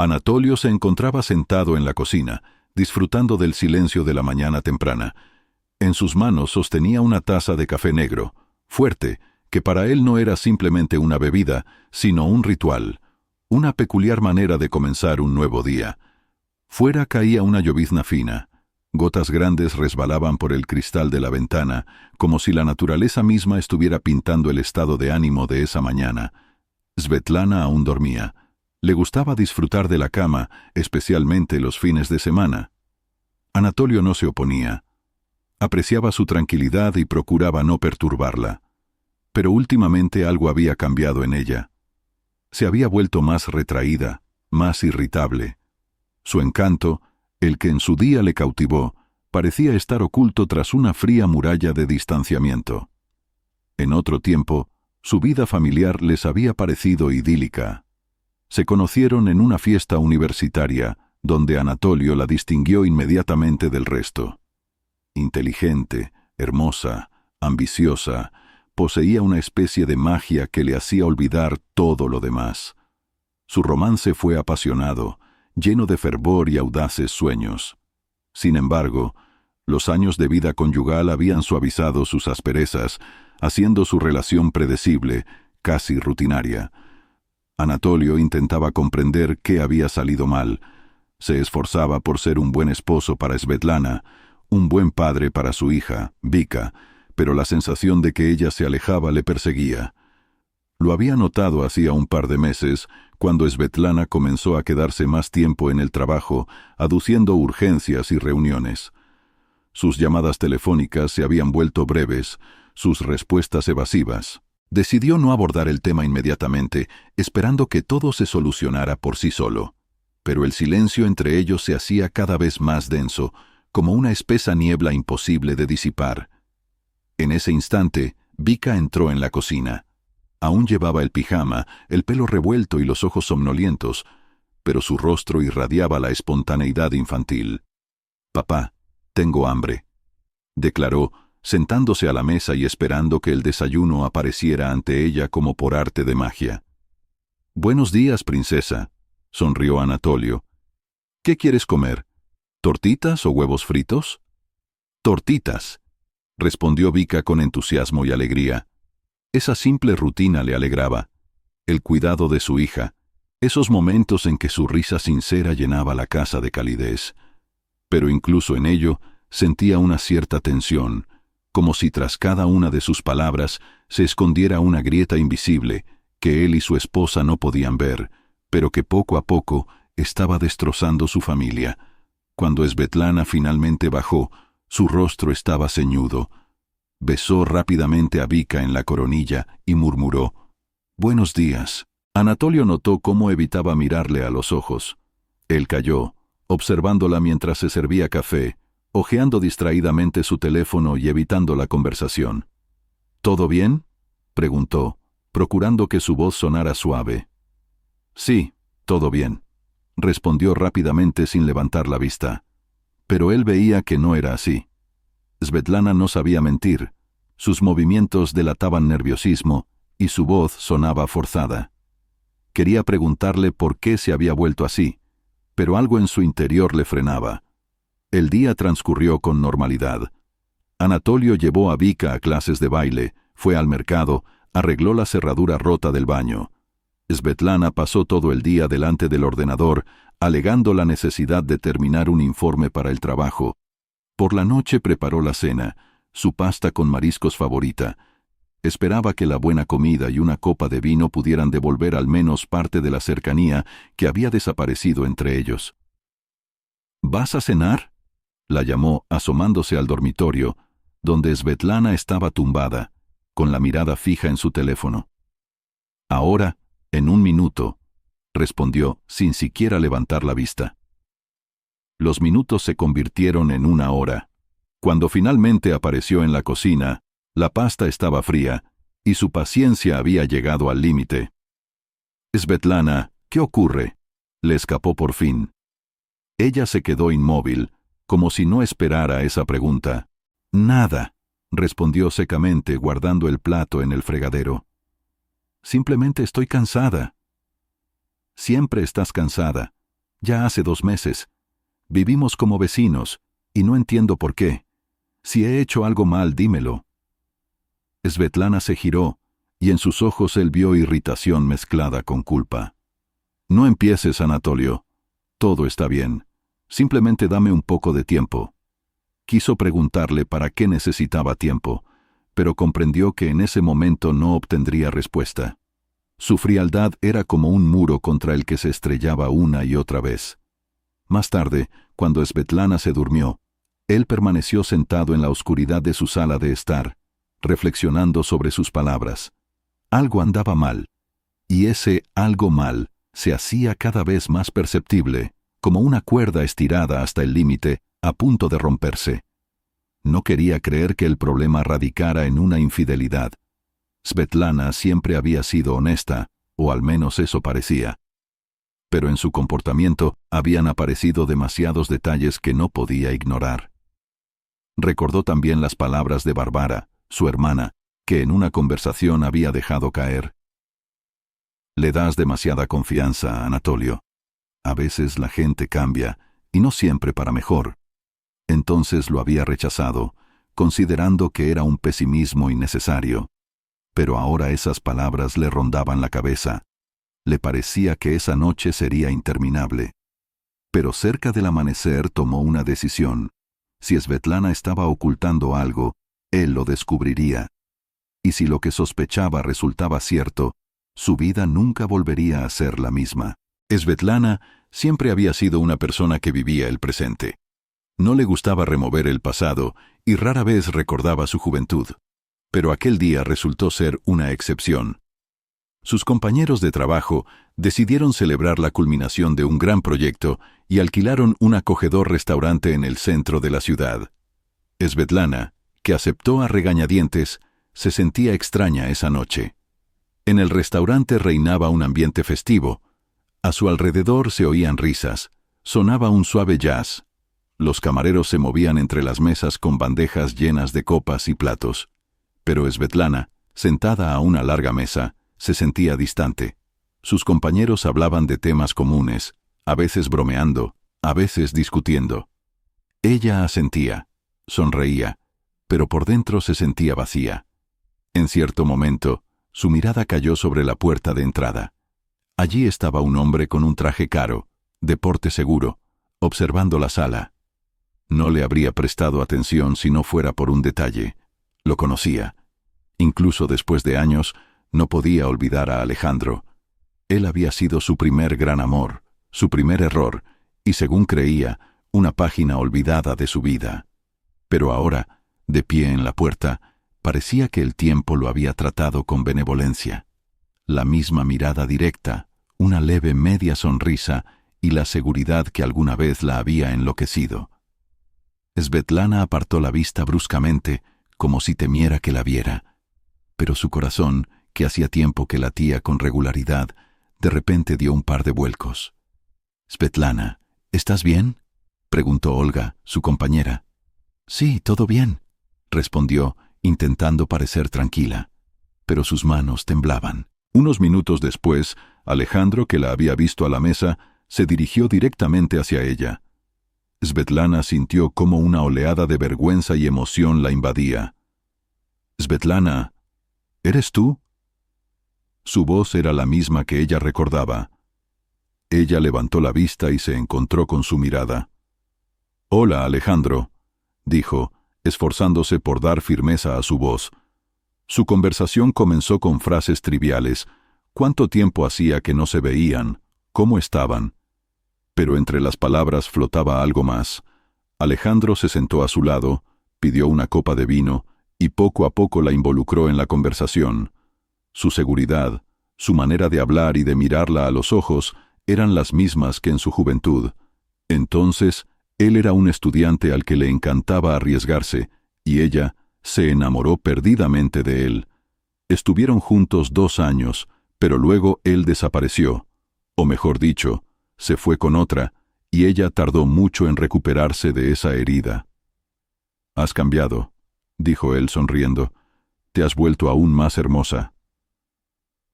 Anatolio se encontraba sentado en la cocina, disfrutando del silencio de la mañana temprana. En sus manos sostenía una taza de café negro, fuerte, que para él no era simplemente una bebida, sino un ritual, una peculiar manera de comenzar un nuevo día. Fuera caía una llovizna fina. Gotas grandes resbalaban por el cristal de la ventana, como si la naturaleza misma estuviera pintando el estado de ánimo de esa mañana. Svetlana aún dormía. Le gustaba disfrutar de la cama, especialmente los fines de semana. Anatolio no se oponía. Apreciaba su tranquilidad y procuraba no perturbarla. Pero últimamente algo había cambiado en ella. Se había vuelto más retraída, más irritable. Su encanto, el que en su día le cautivó, parecía estar oculto tras una fría muralla de distanciamiento. En otro tiempo, su vida familiar les había parecido idílica. Se conocieron en una fiesta universitaria, donde Anatolio la distinguió inmediatamente del resto. Inteligente, hermosa, ambiciosa, poseía una especie de magia que le hacía olvidar todo lo demás. Su romance fue apasionado, lleno de fervor y audaces sueños. Sin embargo, los años de vida conyugal habían suavizado sus asperezas, haciendo su relación predecible, casi rutinaria. Anatolio intentaba comprender qué había salido mal. Se esforzaba por ser un buen esposo para Svetlana, un buen padre para su hija, Vika, pero la sensación de que ella se alejaba le perseguía. Lo había notado hacía un par de meses, cuando Svetlana comenzó a quedarse más tiempo en el trabajo, aduciendo urgencias y reuniones. Sus llamadas telefónicas se habían vuelto breves, sus respuestas evasivas. Decidió no abordar el tema inmediatamente, esperando que todo se solucionara por sí solo. Pero el silencio entre ellos se hacía cada vez más denso, como una espesa niebla imposible de disipar. En ese instante, Vika entró en la cocina. Aún llevaba el pijama, el pelo revuelto y los ojos somnolientos, pero su rostro irradiaba la espontaneidad infantil. «Papá, tengo hambre», declaró, sentándose a la mesa y esperando que el desayuno apareciera ante ella como por arte de magia. «Buenos días, princesa», sonrió Anatolio. «¿Qué quieres comer? ¿Tortitas o huevos fritos?» «Tortitas», respondió Vika con entusiasmo y alegría. Esa simple rutina le alegraba. El cuidado de su hija, esos momentos en que su risa sincera llenaba la casa de calidez. Pero incluso en ello sentía una cierta tensión, como si tras cada una de sus palabras se escondiera una grieta invisible que él y su esposa no podían ver, pero que poco a poco estaba destrozando su familia. Cuando Svetlana finalmente bajó, su rostro estaba ceñudo. Besó rápidamente a Vika en la coronilla y murmuró: «Buenos días». Anatolio notó cómo evitaba mirarle a los ojos. Él calló, observándola mientras se servía café, hojeando distraídamente su teléfono y evitando la conversación. «¿Todo bien?», preguntó, procurando que su voz sonara suave. «Sí, todo bien», respondió rápidamente sin levantar la vista. Pero él veía que no era así. Svetlana no sabía mentir. Sus movimientos delataban nerviosismo y su voz sonaba forzada. Quería preguntarle por qué se había vuelto así, pero algo en su interior le frenaba. El día transcurrió con normalidad. Anatolio llevó a Vika a clases de baile, fue al mercado, arregló la cerradura rota del baño. Svetlana pasó todo el día delante del ordenador, alegando la necesidad de terminar un informe para el trabajo. Por la noche preparó la cena, su pasta con mariscos favorita. Esperaba que la buena comida y una copa de vino pudieran devolver al menos parte de la cercanía que había desaparecido entre ellos. «¿Vas a cenar?», la llamó asomándose al dormitorio, donde Svetlana estaba tumbada, con la mirada fija en su teléfono. «Ahora, en un minuto», respondió sin siquiera levantar la vista. Los minutos se convirtieron en una hora. Cuando finalmente apareció en la cocina, la pasta estaba fría y su paciencia había llegado al límite. «Svetlana, ¿qué ocurre?», le escapó por fin. Ella se quedó inmóvil, como si no esperara esa pregunta. «Nada», respondió secamente, guardando el plato en el fregadero. «Simplemente estoy cansada». «Siempre estás cansada», Ya hace 2 meses. Vivimos como vecinos, y no entiendo por qué. Si he hecho algo mal, dímelo. Svetlana se giró, y en sus ojos él vio irritación mezclada con culpa. No empieces, Anatolio. Todo está bien. Simplemente dame un poco de tiempo. Quiso preguntarle para qué necesitaba tiempo, pero comprendió que en ese momento no obtendría respuesta. Su frialdad era como un muro contra el que se estrellaba una y otra vez. Más tarde, cuando Svetlana se durmió, él permaneció sentado en la oscuridad de su sala de estar, reflexionando sobre sus palabras. Algo andaba mal, y ese algo mal se hacía cada vez más perceptible, como una cuerda estirada hasta el límite, a punto de romperse. No quería creer que el problema radicara en una infidelidad. Svetlana siempre había sido honesta, o al menos eso parecía. Pero en su comportamiento habían aparecido demasiados detalles que no podía ignorar. Recordó también las palabras de Bárbara, su hermana, que en una conversación había dejado caer. Le das demasiada confianza, Anatolio. A veces la gente cambia, y no siempre para mejor. Entonces lo había rechazado, considerando que era un pesimismo innecesario. Pero ahora esas palabras le rondaban la cabeza. Le parecía que esa noche sería interminable. Pero cerca del amanecer tomó una decisión. Si Svetlana estaba ocultando algo, él lo descubriría. Y si lo que sospechaba resultaba cierto, su vida nunca volvería a ser la misma. Svetlana siempre había sido una persona que vivía el presente. No le gustaba remover el pasado y rara vez recordaba su juventud. Pero aquel día resultó ser una excepción. Sus compañeros de trabajo decidieron celebrar la culminación de un gran proyecto y alquilaron un acogedor restaurante en el centro de la ciudad. Svetlana, que aceptó a regañadientes, se sentía extraña esa noche. En el restaurante reinaba un ambiente festivo. A su alrededor se oían risas, sonaba un suave jazz. Los camareros se movían entre las mesas con bandejas llenas de copas y platos. Pero Svetlana, sentada a una larga mesa, se sentía distante. Sus compañeros hablaban de temas comunes, a veces bromeando, a veces discutiendo. Ella asentía, sonreía, pero por dentro se sentía vacía. En cierto momento, su mirada cayó sobre la puerta de entrada. Allí estaba un hombre con un traje caro, de porte seguro, observando la sala. No le habría prestado atención si no fuera por un detalle. Lo conocía. Incluso después de años, no podía olvidar a Alejandro. Él había sido su primer gran amor, su primer error, y según creía, una página olvidada de su vida. Pero ahora, de pie en la puerta, parecía que el tiempo lo había tratado con benevolencia. La misma mirada directa, una leve media sonrisa y la seguridad que alguna vez la había enloquecido. Svetlana apartó la vista bruscamente, como si temiera que la viera. Pero su corazón, que hacía tiempo que latía con regularidad, de repente dio un par de vuelcos. «Svetlana, ¿estás bien?», preguntó Olga, su compañera. «Sí, todo bien», respondió, intentando parecer tranquila. Pero sus manos temblaban. Unos minutos después, Alejandro, que la había visto a la mesa, se dirigió directamente hacia ella. Svetlana sintió cómo una oleada de vergüenza y emoción la invadía. «Svetlana, ¿eres tú?». Su voz era la misma que ella recordaba. Ella levantó la vista y se encontró con su mirada. «Hola, Alejandro», dijo, esforzándose por dar firmeza a su voz. Su conversación comenzó con frases triviales. ¿Cuánto tiempo hacía que no se veían? ¿Cómo estaban? Pero entre las palabras flotaba algo más. Alejandro se sentó a su lado, pidió una copa de vino y poco a poco la involucró en la conversación. Su seguridad, su manera de hablar y de mirarla a los ojos eran las mismas que en su juventud. Entonces, él era un estudiante al que le encantaba arriesgarse, y ella se enamoró perdidamente de él. Estuvieron juntos 2 años, pero luego él desapareció, o mejor dicho, se fue con otra, y ella tardó mucho en recuperarse de esa herida. «Has cambiado», dijo él sonriendo. «Te has vuelto aún más hermosa».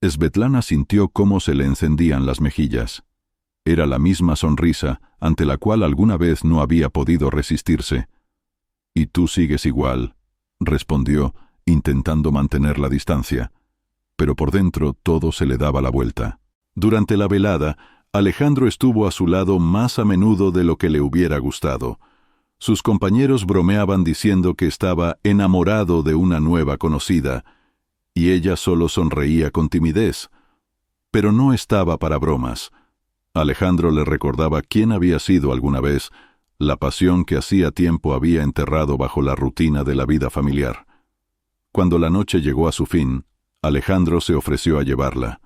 Svetlana sintió cómo se le encendían las mejillas. Era la misma sonrisa ante la cual alguna vez no había podido resistirse. «Y tú sigues igual», respondió, intentando mantener la distancia. Pero por dentro todo se le daba la vuelta. Durante la velada, Alejandro estuvo a su lado más a menudo de lo que le hubiera gustado. Sus compañeros bromeaban diciendo que estaba enamorado de una nueva conocida, y ella solo sonreía con timidez. Pero no estaba para bromas. Alejandro le recordaba quién había sido alguna vez, la pasión que hacía tiempo había enterrado bajo la rutina de la vida familiar. Cuando la noche llegó a su fin, Alejandro se ofreció a llevarla.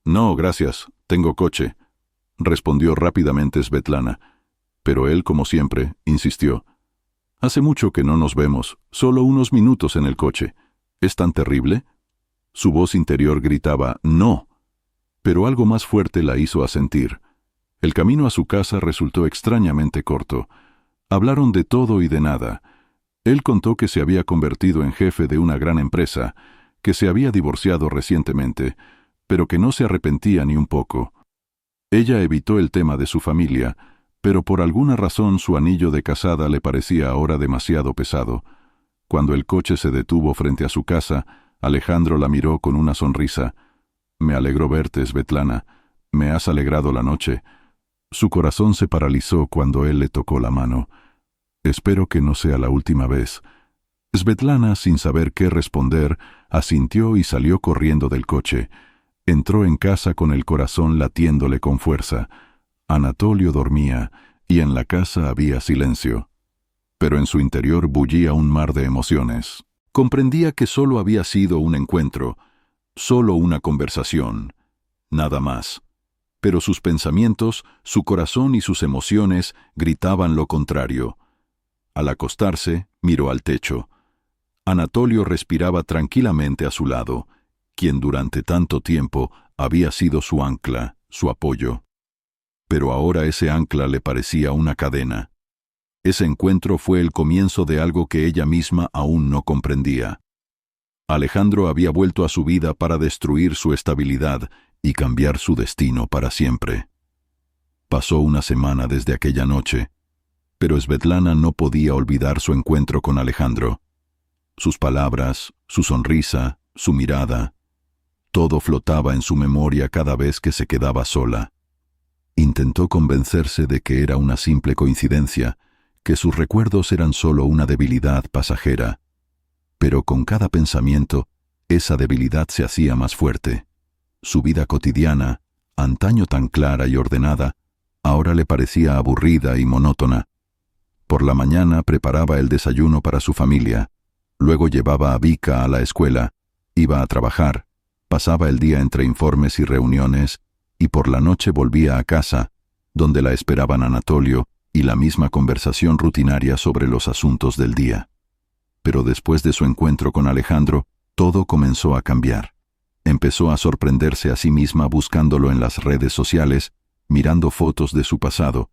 «No, gracias, tengo coche», respondió rápidamente Svetlana, pero él, como siempre, insistió. «Hace mucho que no nos vemos, solo unos minutos en el coche. ¿Es tan terrible?». Su voz interior gritaba «no», pero algo más fuerte la hizo asentir. El camino a su casa resultó extrañamente corto. Hablaron de todo y de nada. Él contó que se había convertido en jefe de una gran empresa, que se había divorciado recientemente, pero que no se arrepentía ni un poco. Ella evitó el tema de su familia, pero por alguna razón su anillo de casada le parecía ahora demasiado pesado. Cuando el coche se detuvo frente a su casa, Alejandro la miró con una sonrisa. «Me alegro verte, Svetlana. Me has alegrado la noche». Su corazón se paralizó cuando él le tocó la mano. «Espero que no sea la última vez». Svetlana, sin saber qué responder, asintió y salió corriendo del coche. Entró en casa con el corazón latiéndole con fuerza. Anatolio dormía, y en la casa había silencio. Pero en su interior bullía un mar de emociones. Comprendía que solo había sido un encuentro, solo una conversación, nada más. Pero sus pensamientos, su corazón y sus emociones gritaban lo contrario. Al acostarse, miró al techo. Anatolio respiraba tranquilamente a su lado, quien durante tanto tiempo había sido su ancla, su apoyo. Pero ahora ese ancla le parecía una cadena. Ese encuentro fue el comienzo de algo que ella misma aún no comprendía. Alejandro había vuelto a su vida para destruir su estabilidad y cambiar su destino para siempre. Pasó una semana desde aquella noche, pero Svetlana no podía olvidar su encuentro con Alejandro. Sus palabras, su sonrisa, su mirada, todo flotaba en su memoria cada vez que se quedaba sola. Intentó convencerse de que era una simple coincidencia, que sus recuerdos eran solo una debilidad pasajera, pero con cada pensamiento, esa debilidad se hacía más fuerte. Su vida cotidiana, antaño tan clara y ordenada, ahora le parecía aburrida y monótona. Por la mañana preparaba el desayuno para su familia, luego llevaba a Vika a la escuela, iba a trabajar, pasaba el día entre informes y reuniones, y por la noche volvía a casa, donde la esperaban Anatolio y la misma conversación rutinaria sobre los asuntos del día. Pero después de su encuentro con Alejandro, todo comenzó a cambiar. Empezó a sorprenderse a sí misma buscándolo en las redes sociales, mirando fotos de su pasado.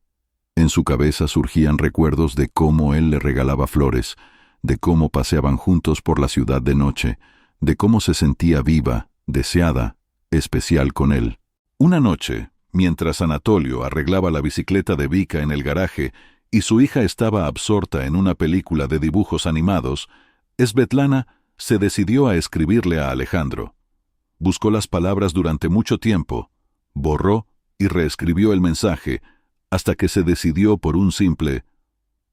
En su cabeza surgían recuerdos de cómo él le regalaba flores, de cómo paseaban juntos por la ciudad de noche, de cómo se sentía viva, deseada, especial con él. Una noche, mientras Anatolio arreglaba la bicicleta de Vika en el garaje y su hija estaba absorta en una película de dibujos animados, Svetlana se decidió a escribirle a Alejandro. Buscó las palabras durante mucho tiempo, borró y reescribió el mensaje, hasta que se decidió por un simple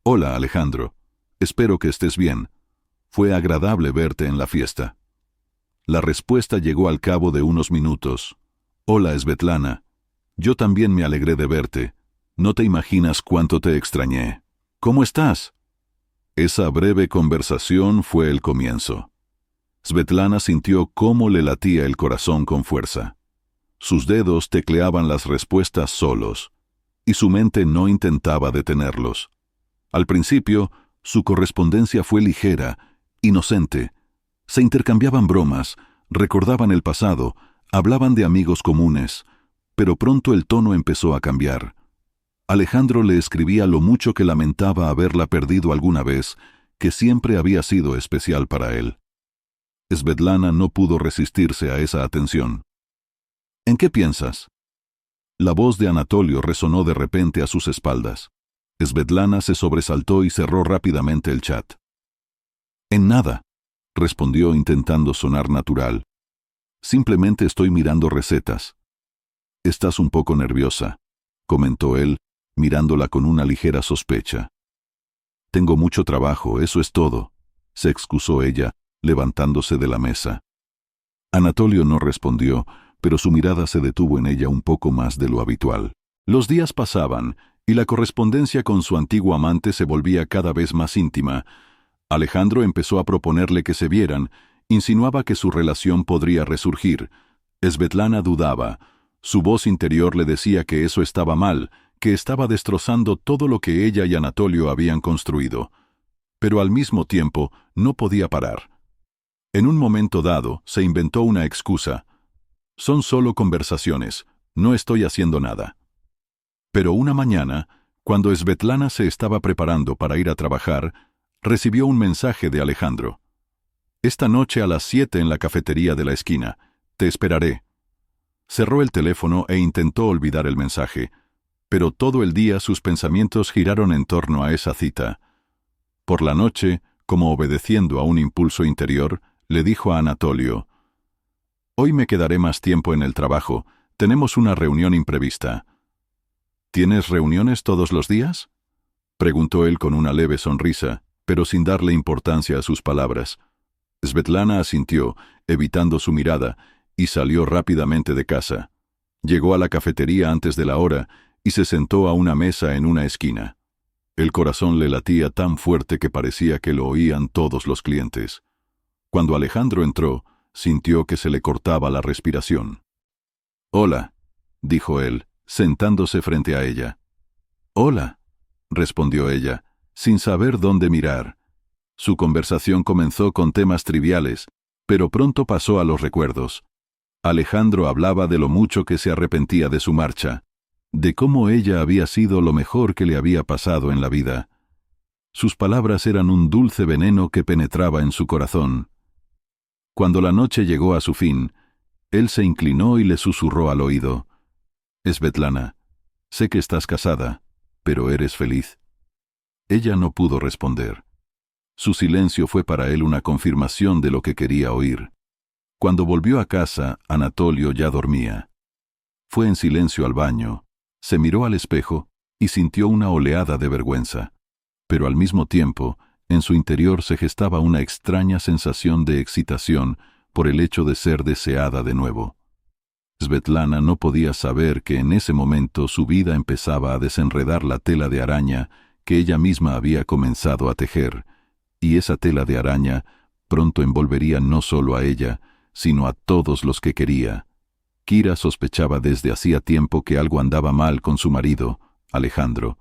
«Hola, Alejandro, espero que estés bien. Fue agradable verte en la fiesta». La respuesta llegó al cabo de unos minutos. «Hola, Svetlana. Yo también me alegré de verte. No te imaginas cuánto te extrañé. ¿Cómo estás?». Esa breve conversación fue el comienzo. Svetlana sintió cómo le latía el corazón con fuerza. Sus dedos tecleaban las respuestas solos, y su mente no intentaba detenerlos. Al principio, su correspondencia fue ligera, inocente. Se intercambiaban bromas, recordaban el pasado, hablaban de amigos comunes, pero pronto el tono empezó a cambiar. Alejandro le escribía lo mucho que lamentaba haberla perdido alguna vez, que siempre había sido especial para él. Svetlana no pudo resistirse a esa atención. «¿En qué piensas?». La voz de Anatolio resonó de repente a sus espaldas. Svetlana se sobresaltó y cerró rápidamente el chat. En nada, respondió intentando sonar natural. Simplemente estoy mirando recetas. Estás un poco nerviosa, comentó él, mirándola con una ligera sospecha. Tengo mucho trabajo, eso es todo, se excusó ella, levantándose de la mesa. Anatolio no respondió, pero su mirada se detuvo en ella un poco más de lo habitual. Los días pasaban, y la correspondencia con su antiguo amante se volvía cada vez más íntima. Alejandro empezó a proponerle que se vieran, insinuaba que su relación podría resurgir. Svetlana dudaba. Su voz interior le decía que eso estaba mal, que estaba destrozando todo lo que ella y Anatolio habían construido. Pero al mismo tiempo no podía parar. En un momento dado, se inventó una excusa. Son solo conversaciones, no estoy haciendo nada. Pero una mañana, cuando Svetlana se estaba preparando para ir a trabajar, recibió un mensaje de Alejandro. Esta noche a las 7 en la cafetería de la esquina. Te esperaré. Cerró el teléfono e intentó olvidar el mensaje, pero todo el día sus pensamientos giraron en torno a esa cita. Por la noche, como obedeciendo a un impulso interior, le dijo a Anatolio: «Hoy me quedaré más tiempo en el trabajo, tenemos una reunión imprevista». «¿Tienes reuniones todos los días?», preguntó él con una leve sonrisa, pero sin darle importancia a sus palabras. Svetlana asintió, evitando su mirada, y salió rápidamente de casa. Llegó a la cafetería antes de la hora y se sentó a una mesa en una esquina. El corazón le latía tan fuerte que parecía que lo oían todos los clientes. Cuando Alejandro entró, sintió que se le cortaba la respiración. «Hola», dijo él, sentándose frente a ella. «Hola», respondió ella, sin saber dónde mirar. Su conversación comenzó con temas triviales, pero pronto pasó a los recuerdos. Alejandro hablaba de lo mucho que se arrepentía de su marcha, de cómo ella había sido lo mejor que le había pasado en la vida. Sus palabras eran un dulce veneno que penetraba en su corazón. Cuando la noche llegó a su fin, él se inclinó y le susurró al oído: «Svetlana, sé que estás casada, pero ¿eres feliz?». Ella no pudo responder. Su silencio fue para él una confirmación de lo que quería oír. Cuando volvió a casa, Anatolio ya dormía. Fue en silencio al baño, se miró al espejo y sintió una oleada de vergüenza. Pero al mismo tiempo, en su interior se gestaba una extraña sensación de excitación por el hecho de ser deseada de nuevo. Svetlana no podía saber que en ese momento su vida empezaba a desenredar la tela de araña que ella misma había comenzado a tejer, y esa tela de araña pronto envolvería no solo a ella, sino a todos los que quería. Kira sospechaba desde hacía tiempo que algo andaba mal con su marido, Alejandro.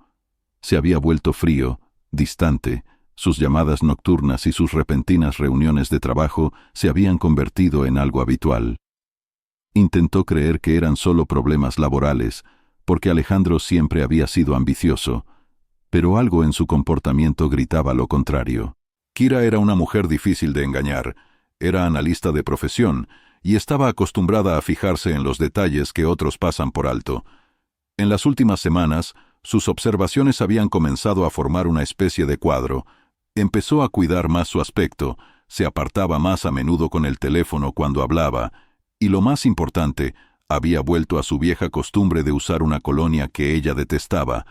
Se había vuelto frío, distante, sus llamadas nocturnas y sus repentinas reuniones de trabajo se habían convertido en algo habitual. Intentó creer que eran solo problemas laborales, porque Alejandro siempre había sido ambicioso, pero algo en su comportamiento gritaba lo contrario. Kira era una mujer difícil de engañar, era analista de profesión y estaba acostumbrada a fijarse en los detalles que otros pasan por alto. En las últimas semanas, sus observaciones habían comenzado a formar una especie de cuadro. Empezó a cuidar más su aspecto, se apartaba más a menudo con el teléfono cuando hablaba, y lo más importante, había vuelto a su vieja costumbre de usar una colonia que ella detestaba,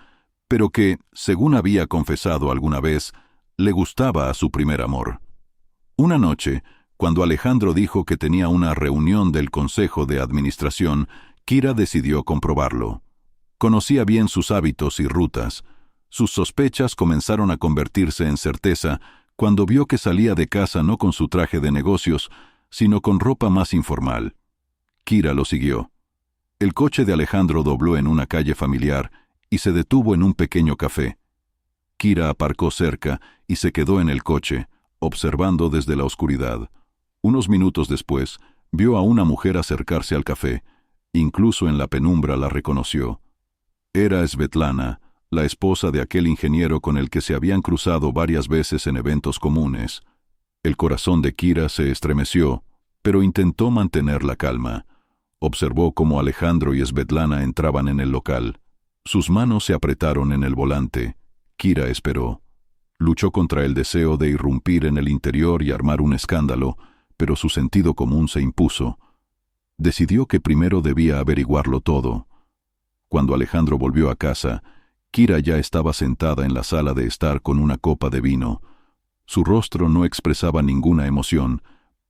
pero que, según había confesado alguna vez, le gustaba a su primer amor. Una noche, cuando Alejandro dijo que tenía una reunión del Consejo de Administración, Kira decidió comprobarlo. Conocía bien sus hábitos y rutas. Sus sospechas comenzaron a convertirse en certeza cuando vio que salía de casa no con su traje de negocios, sino con ropa más informal. Kira lo siguió. El coche de Alejandro dobló en una calle familiar y se detuvo en un pequeño café. Kira aparcó cerca y se quedó en el coche, observando desde la oscuridad. Unos minutos después, vio a una mujer acercarse al café. Incluso en la penumbra la reconoció. Era Svetlana, la esposa de aquel ingeniero con el que se habían cruzado varias veces en eventos comunes. El corazón de Kira se estremeció, pero intentó mantener la calma. Observó cómo Alejandro y Svetlana entraban en el local. Sus manos se apretaron en el volante. Kira esperó. Luchó contra el deseo de irrumpir en el interior y armar un escándalo, pero su sentido común se impuso. Decidió que primero debía averiguarlo todo. Cuando Alejandro volvió a casa, Kira ya estaba sentada en la sala de estar con una copa de vino. Su rostro no expresaba ninguna emoción,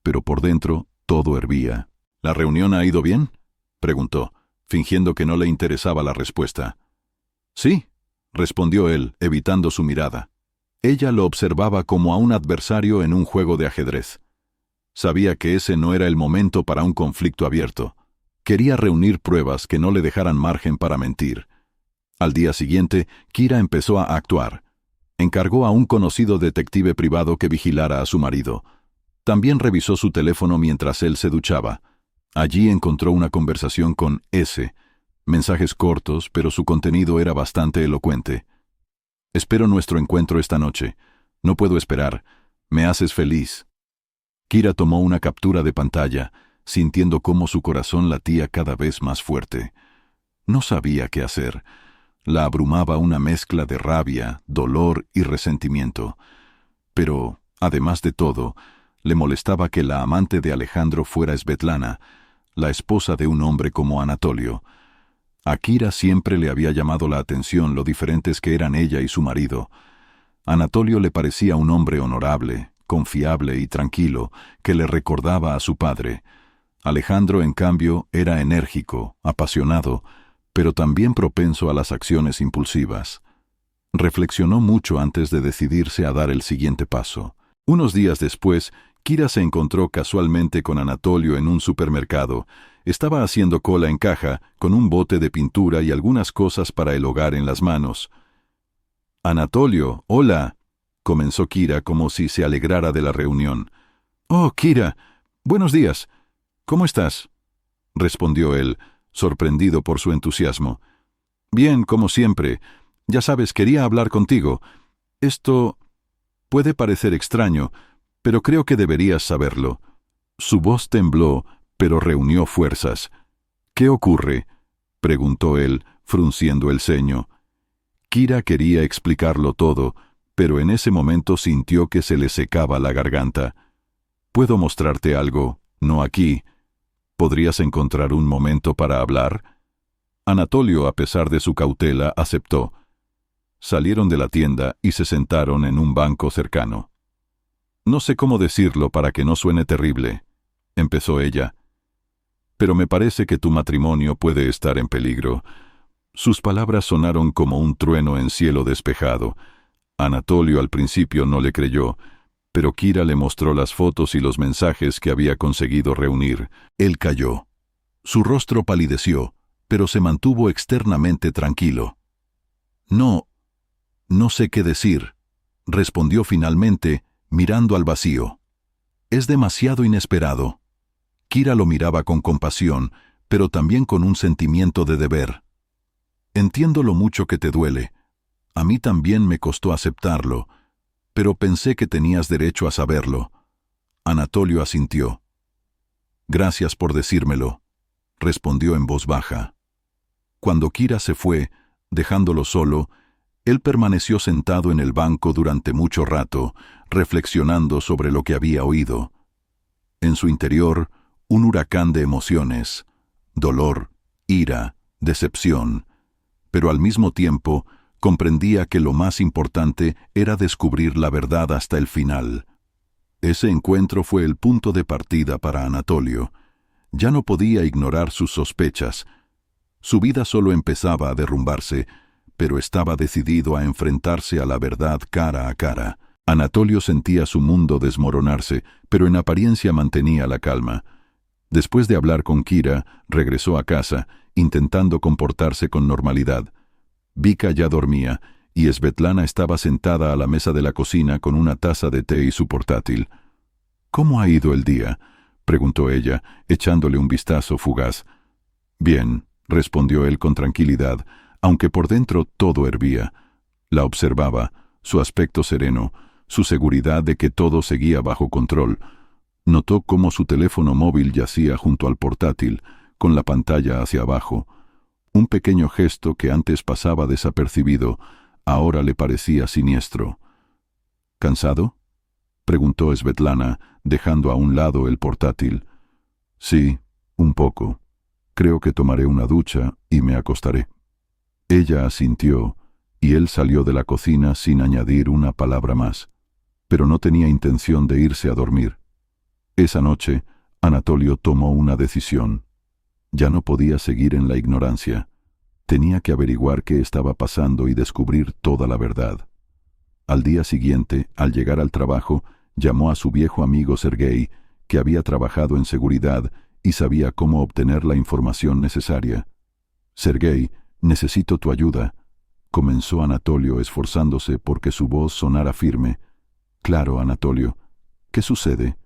pero por dentro todo hervía. ¿La reunión ha ido bien?, preguntó, fingiendo que no le interesaba la respuesta. Sí, respondió él, evitando su mirada. Ella lo observaba como a un adversario en un juego de ajedrez. Sabía que ese no era el momento para un conflicto abierto. Quería reunir pruebas que no le dejaran margen para mentir. Al día siguiente, Kira empezó a actuar. Encargó a un conocido detective privado que vigilara a su marido. También revisó su teléfono mientras él se duchaba. Allí encontró una conversación con S. Mensajes cortos, pero su contenido era bastante elocuente. Espero nuestro encuentro esta noche. No puedo esperar. Me haces feliz. Kira tomó una captura de pantalla, sintiendo cómo su corazón latía cada vez más fuerte. No sabía qué hacer. La abrumaba una mezcla de rabia, dolor y resentimiento. Pero, además de todo, le molestaba que la amante de Alejandro fuera Svetlana, la esposa de un hombre como Anatolio. A Kira siempre le había llamado la atención lo diferentes que eran ella y su marido. Anatolio le parecía un hombre honorable, confiable y tranquilo, que le recordaba a su padre. Alejandro, en cambio, era enérgico, apasionado, pero también propenso a las acciones impulsivas. Reflexionó mucho antes de decidirse a dar el siguiente paso. Unos días después, Kira se encontró casualmente con Anatolio en un supermercado. Estaba haciendo cola en caja, con un bote de pintura y algunas cosas para el hogar en las manos. «Anatolio, hola», comenzó Kira como si se alegrara de la reunión. «Oh, Kira, buenos días. ¿Cómo estás?», respondió él, sorprendido por su entusiasmo. «Bien, como siempre. Ya sabes, quería hablar contigo. Esto puede parecer extraño, pero creo que deberías saberlo». Su voz tembló, pero reunió fuerzas. «¿Qué ocurre?», preguntó él, frunciendo el ceño. Kira quería explicarlo todo, pero en ese momento sintió que se le secaba la garganta. «¿Puedo mostrarte algo? No aquí. ¿Podrías encontrar un momento para hablar?». Anatolio, a pesar de su cautela, aceptó. Salieron de la tienda y se sentaron en un banco cercano. «No sé cómo decirlo para que no suene terrible», empezó ella, «pero me parece que tu matrimonio puede estar en peligro». Sus palabras sonaron como un trueno en cielo despejado. Anatolio al principio no le creyó, pero Kira le mostró las fotos y los mensajes que había conseguido reunir. Él calló. Su rostro palideció, pero se mantuvo externamente tranquilo. «No sé qué decir», respondió finalmente, mirando al vacío. «Es demasiado inesperado». Kira lo miraba con compasión, pero también con un sentimiento de deber. «Entiendo lo mucho que te duele. A mí también me costó aceptarlo, pero pensé que tenías derecho a saberlo». Anatolio asintió. «Gracias por decírmelo», respondió en voz baja. Cuando Kira se fue, dejándolo solo, él permaneció sentado en el banco durante mucho rato, reflexionando sobre lo que había oído. En su interior, un huracán de emociones, dolor, ira, decepción, pero al mismo tiempo comprendía que lo más importante era descubrir la verdad hasta el final. Ese encuentro fue el punto de partida para Anatolio. Ya no podía ignorar sus sospechas. Su vida solo empezaba a derrumbarse, pero estaba decidido a enfrentarse a la verdad cara a cara. Anatolio sentía su mundo desmoronarse, pero en apariencia mantenía la calma. Después de hablar con Kira, regresó a casa, intentando comportarse con normalidad. Vika ya dormía, y Svetlana estaba sentada a la mesa de la cocina con una taza de té y su portátil. «¿Cómo ha ido el día?», preguntó ella, echándole un vistazo fugaz. «Bien», respondió él con tranquilidad, aunque por dentro todo hervía. La observaba, su aspecto sereno, su seguridad de que todo seguía bajo control. Notó cómo su teléfono móvil yacía junto al portátil, con la pantalla hacia abajo. Un pequeño gesto que antes pasaba desapercibido, ahora le parecía siniestro. ¿Cansado?, preguntó Svetlana, dejando a un lado el portátil. Sí, un poco. Creo que tomaré una ducha y me acostaré. Ella asintió, y él salió de la cocina sin añadir una palabra más. Pero no tenía intención de irse a dormir. Esa noche, Anatolio tomó una decisión. Ya no podía seguir en la ignorancia. Tenía que averiguar qué estaba pasando y descubrir toda la verdad. Al día siguiente, al llegar al trabajo, llamó a su viejo amigo Sergei, que había trabajado en seguridad y sabía cómo obtener la información necesaria. «Sergei, necesito tu ayuda», comenzó Anatolio esforzándose porque su voz sonara firme. «Claro, Anatolio. ¿Qué sucede?»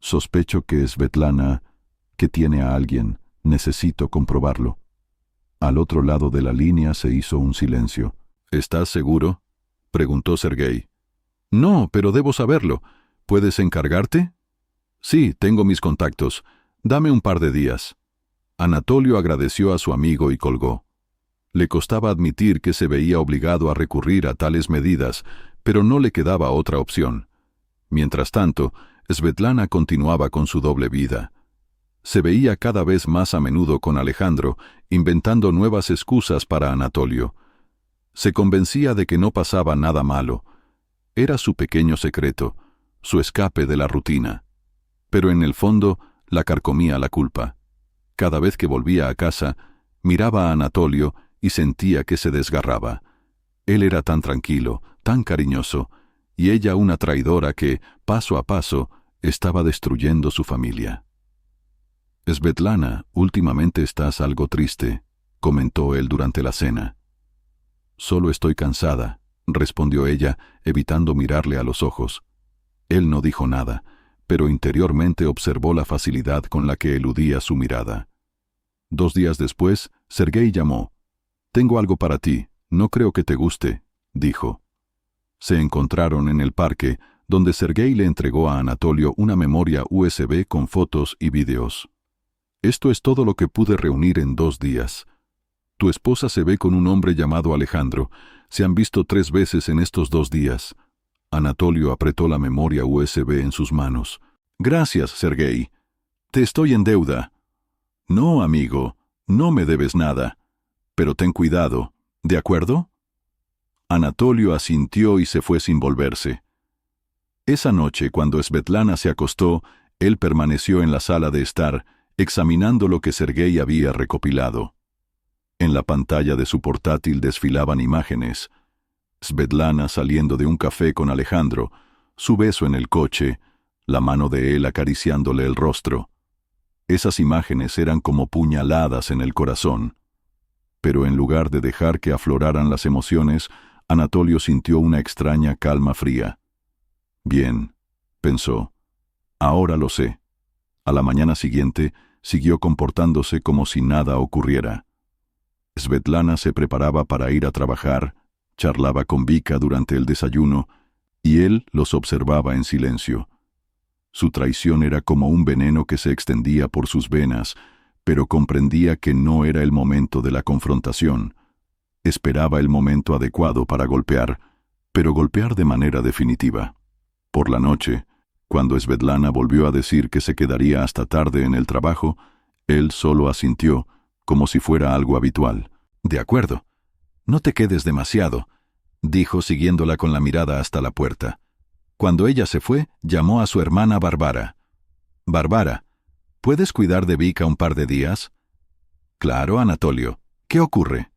«Sospecho que Svetlana, que tiene a alguien. Necesito comprobarlo». Al otro lado de la línea se hizo un silencio. «¿Estás seguro?», preguntó Sergei. «No, pero debo saberlo. ¿Puedes encargarte?» «Sí, tengo mis contactos. Dame un par de días». Anatolio agradeció a su amigo y colgó. Le costaba admitir que se veía obligado a recurrir a tales medidas, pero no le quedaba otra opción. Mientras tanto, Svetlana continuaba con su doble vida. Se veía cada vez más a menudo con Alejandro, inventando nuevas excusas para Anatolio. Se convencía de que no pasaba nada malo. Era su pequeño secreto, su escape de la rutina. Pero en el fondo la carcomía la culpa. Cada vez que volvía a casa, miraba a Anatolio y sentía que se desgarraba. Él era tan tranquilo, tan cariñoso, y ella una traidora que, paso a paso, estaba destruyendo su familia. «Svetlana, últimamente estás algo triste», comentó él durante la cena. «Solo estoy cansada», respondió ella, evitando mirarle a los ojos. Él no dijo nada, pero interiormente observó la facilidad con la que eludía su mirada. 2 días después, Sergei llamó. «Tengo algo para ti, no creo que te guste», dijo. Se encontraron en el parque, donde Sergei le entregó a Anatolio una memoria USB con fotos y vídeos. «Esto es todo lo que pude reunir en 2 días. Tu esposa se ve con un hombre llamado Alejandro. Se han visto 3 veces en estos 2 días». Anatolio apretó la memoria USB en sus manos. «Gracias, Sergei. Te estoy en deuda». «No, amigo, no me debes nada. Pero ten cuidado, ¿de acuerdo?» Anatolio asintió y se fue sin volverse. Esa noche, cuando Svetlana se acostó, él permaneció en la sala de estar, examinando lo que Sergei había recopilado. En la pantalla de su portátil desfilaban imágenes. Svetlana saliendo de un café con Alejandro, su beso en el coche, la mano de él acariciándole el rostro. Esas imágenes eran como puñaladas en el corazón. Pero en lugar de dejar que afloraran las emociones, Anatolio sintió una extraña calma fría. «Bien», pensó, «ahora lo sé». A la mañana siguiente, siguió comportándose como si nada ocurriera. Svetlana se preparaba para ir a trabajar, charlaba con Vika durante el desayuno, y él los observaba en silencio. Su traición era como un veneno que se extendía por sus venas, pero comprendía que no era el momento de la confrontación. Esperaba el momento adecuado para golpear, pero golpear de manera definitiva. Por la noche, cuando Svetlana volvió a decir que se quedaría hasta tarde en el trabajo, él solo asintió, como si fuera algo habitual. «De acuerdo. No te quedes demasiado», dijo siguiéndola con la mirada hasta la puerta. Cuando ella se fue, llamó a su hermana Bárbara. «Bárbara, ¿puedes cuidar de Vika un par de días?» «Claro, Anatolio. ¿Qué ocurre?»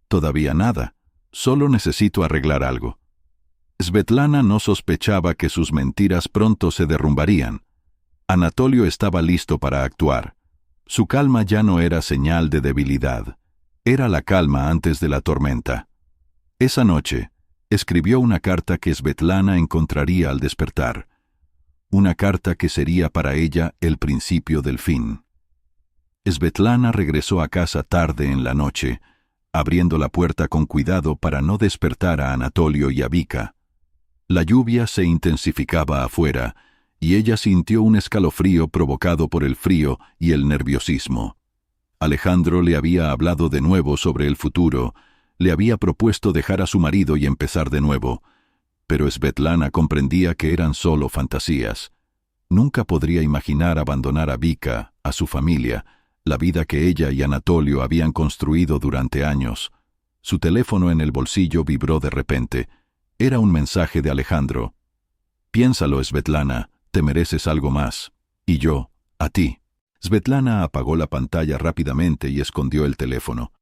«Todavía nada. Solo necesito arreglar algo». Svetlana no sospechaba que sus mentiras pronto se derrumbarían. Anatolio estaba listo para actuar. Su calma ya no era señal de debilidad. Era la calma antes de la tormenta. Esa noche, escribió una carta que Svetlana encontraría al despertar. Una carta que sería para ella el principio del fin. Svetlana regresó a casa tarde en la noche, abriendo la puerta con cuidado para no despertar a Anatolio y a Vika. La lluvia se intensificaba afuera, y ella sintió un escalofrío provocado por el frío y el nerviosismo. Alejandro le había hablado de nuevo sobre el futuro, le había propuesto dejar a su marido y empezar de nuevo, pero Svetlana comprendía que eran solo fantasías. Nunca podría imaginar abandonar a Vika, a su familia, la vida que ella y Anatolio habían construido durante años. Su teléfono en el bolsillo vibró de repente. Era un mensaje de Alejandro. «Piénsalo, Svetlana, te mereces algo más. Y yo, a ti». Svetlana apagó la pantalla rápidamente y escondió el teléfono.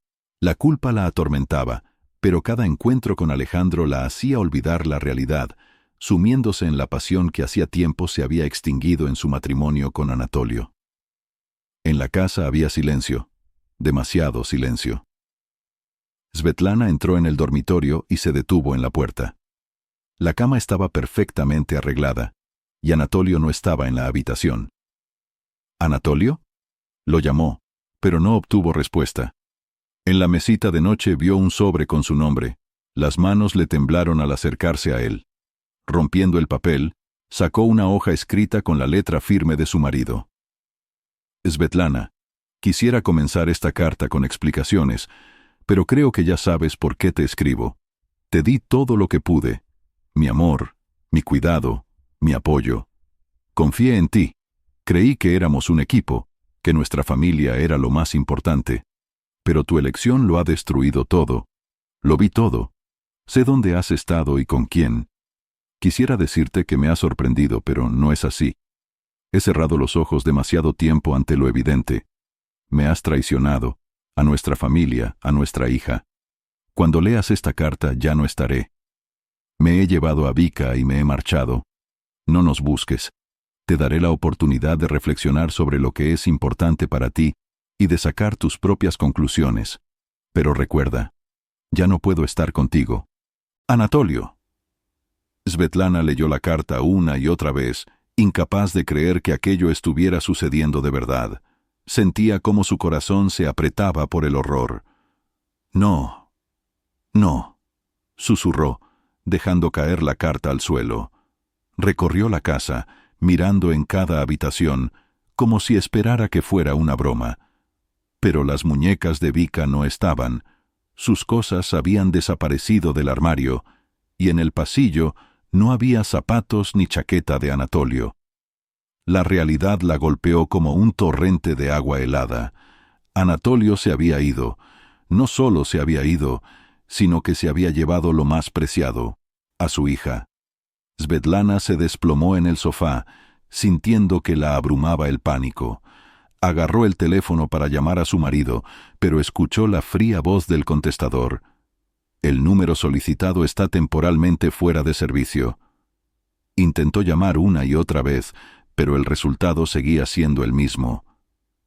La culpa la atormentaba, pero cada encuentro con Alejandro la hacía olvidar la realidad, sumiéndose en la pasión que hacía tiempo se había extinguido en su matrimonio con Anatolio. En la casa había silencio, demasiado silencio. Svetlana entró en el dormitorio y se detuvo en la puerta. La cama estaba perfectamente arreglada, y Anatolio no estaba en la habitación. ¿Anatolio? Lo llamó, pero no obtuvo respuesta. En la mesita de noche vio un sobre con su nombre. Las manos le temblaron al acercarse a él. Rompiendo el papel, sacó una hoja escrita con la letra firme de su marido. Svetlana, quisiera comenzar esta carta con explicaciones, pero creo que ya sabes por qué te escribo. Te di todo lo que pude, mi amor, mi cuidado, mi apoyo. Confié en ti. Creí que éramos un equipo, que nuestra familia era lo más importante. Pero tu elección lo ha destruido todo. Lo vi todo. Sé dónde has estado y con quién. Quisiera decirte que me ha sorprendido, pero no es así. He cerrado los ojos demasiado tiempo ante lo evidente. Me has traicionado, a nuestra familia, a nuestra hija. Cuando leas esta carta ya no estaré. Me he llevado a Vika y me he marchado. No nos busques. Te daré la oportunidad de reflexionar sobre lo que es importante para ti y de sacar tus propias conclusiones. Pero recuerda, ya no puedo estar contigo. Anatolio. Svetlana leyó la carta una y otra vez, incapaz de creer que aquello estuviera sucediendo de verdad. Sentía cómo su corazón se apretaba por el horror. No, no, susurró, dejando caer la carta al suelo. Recorrió la casa, mirando en cada habitación, como si esperara que fuera una broma. Pero las muñecas de Vika no estaban. Sus cosas habían desaparecido del armario, y en el pasillo no había zapatos ni chaqueta de Anatolio. La realidad la golpeó como un torrente de agua helada. Anatolio se había ido. No solo se había ido, sino que se había llevado lo más preciado, a su hija. Svetlana se desplomó en el sofá, sintiendo que la abrumaba el pánico. Agarró el teléfono para llamar a su marido, pero escuchó la fría voz del contestador. El número solicitado está temporalmente fuera de servicio. Intentó llamar una y otra vez, pero el resultado seguía siendo el mismo.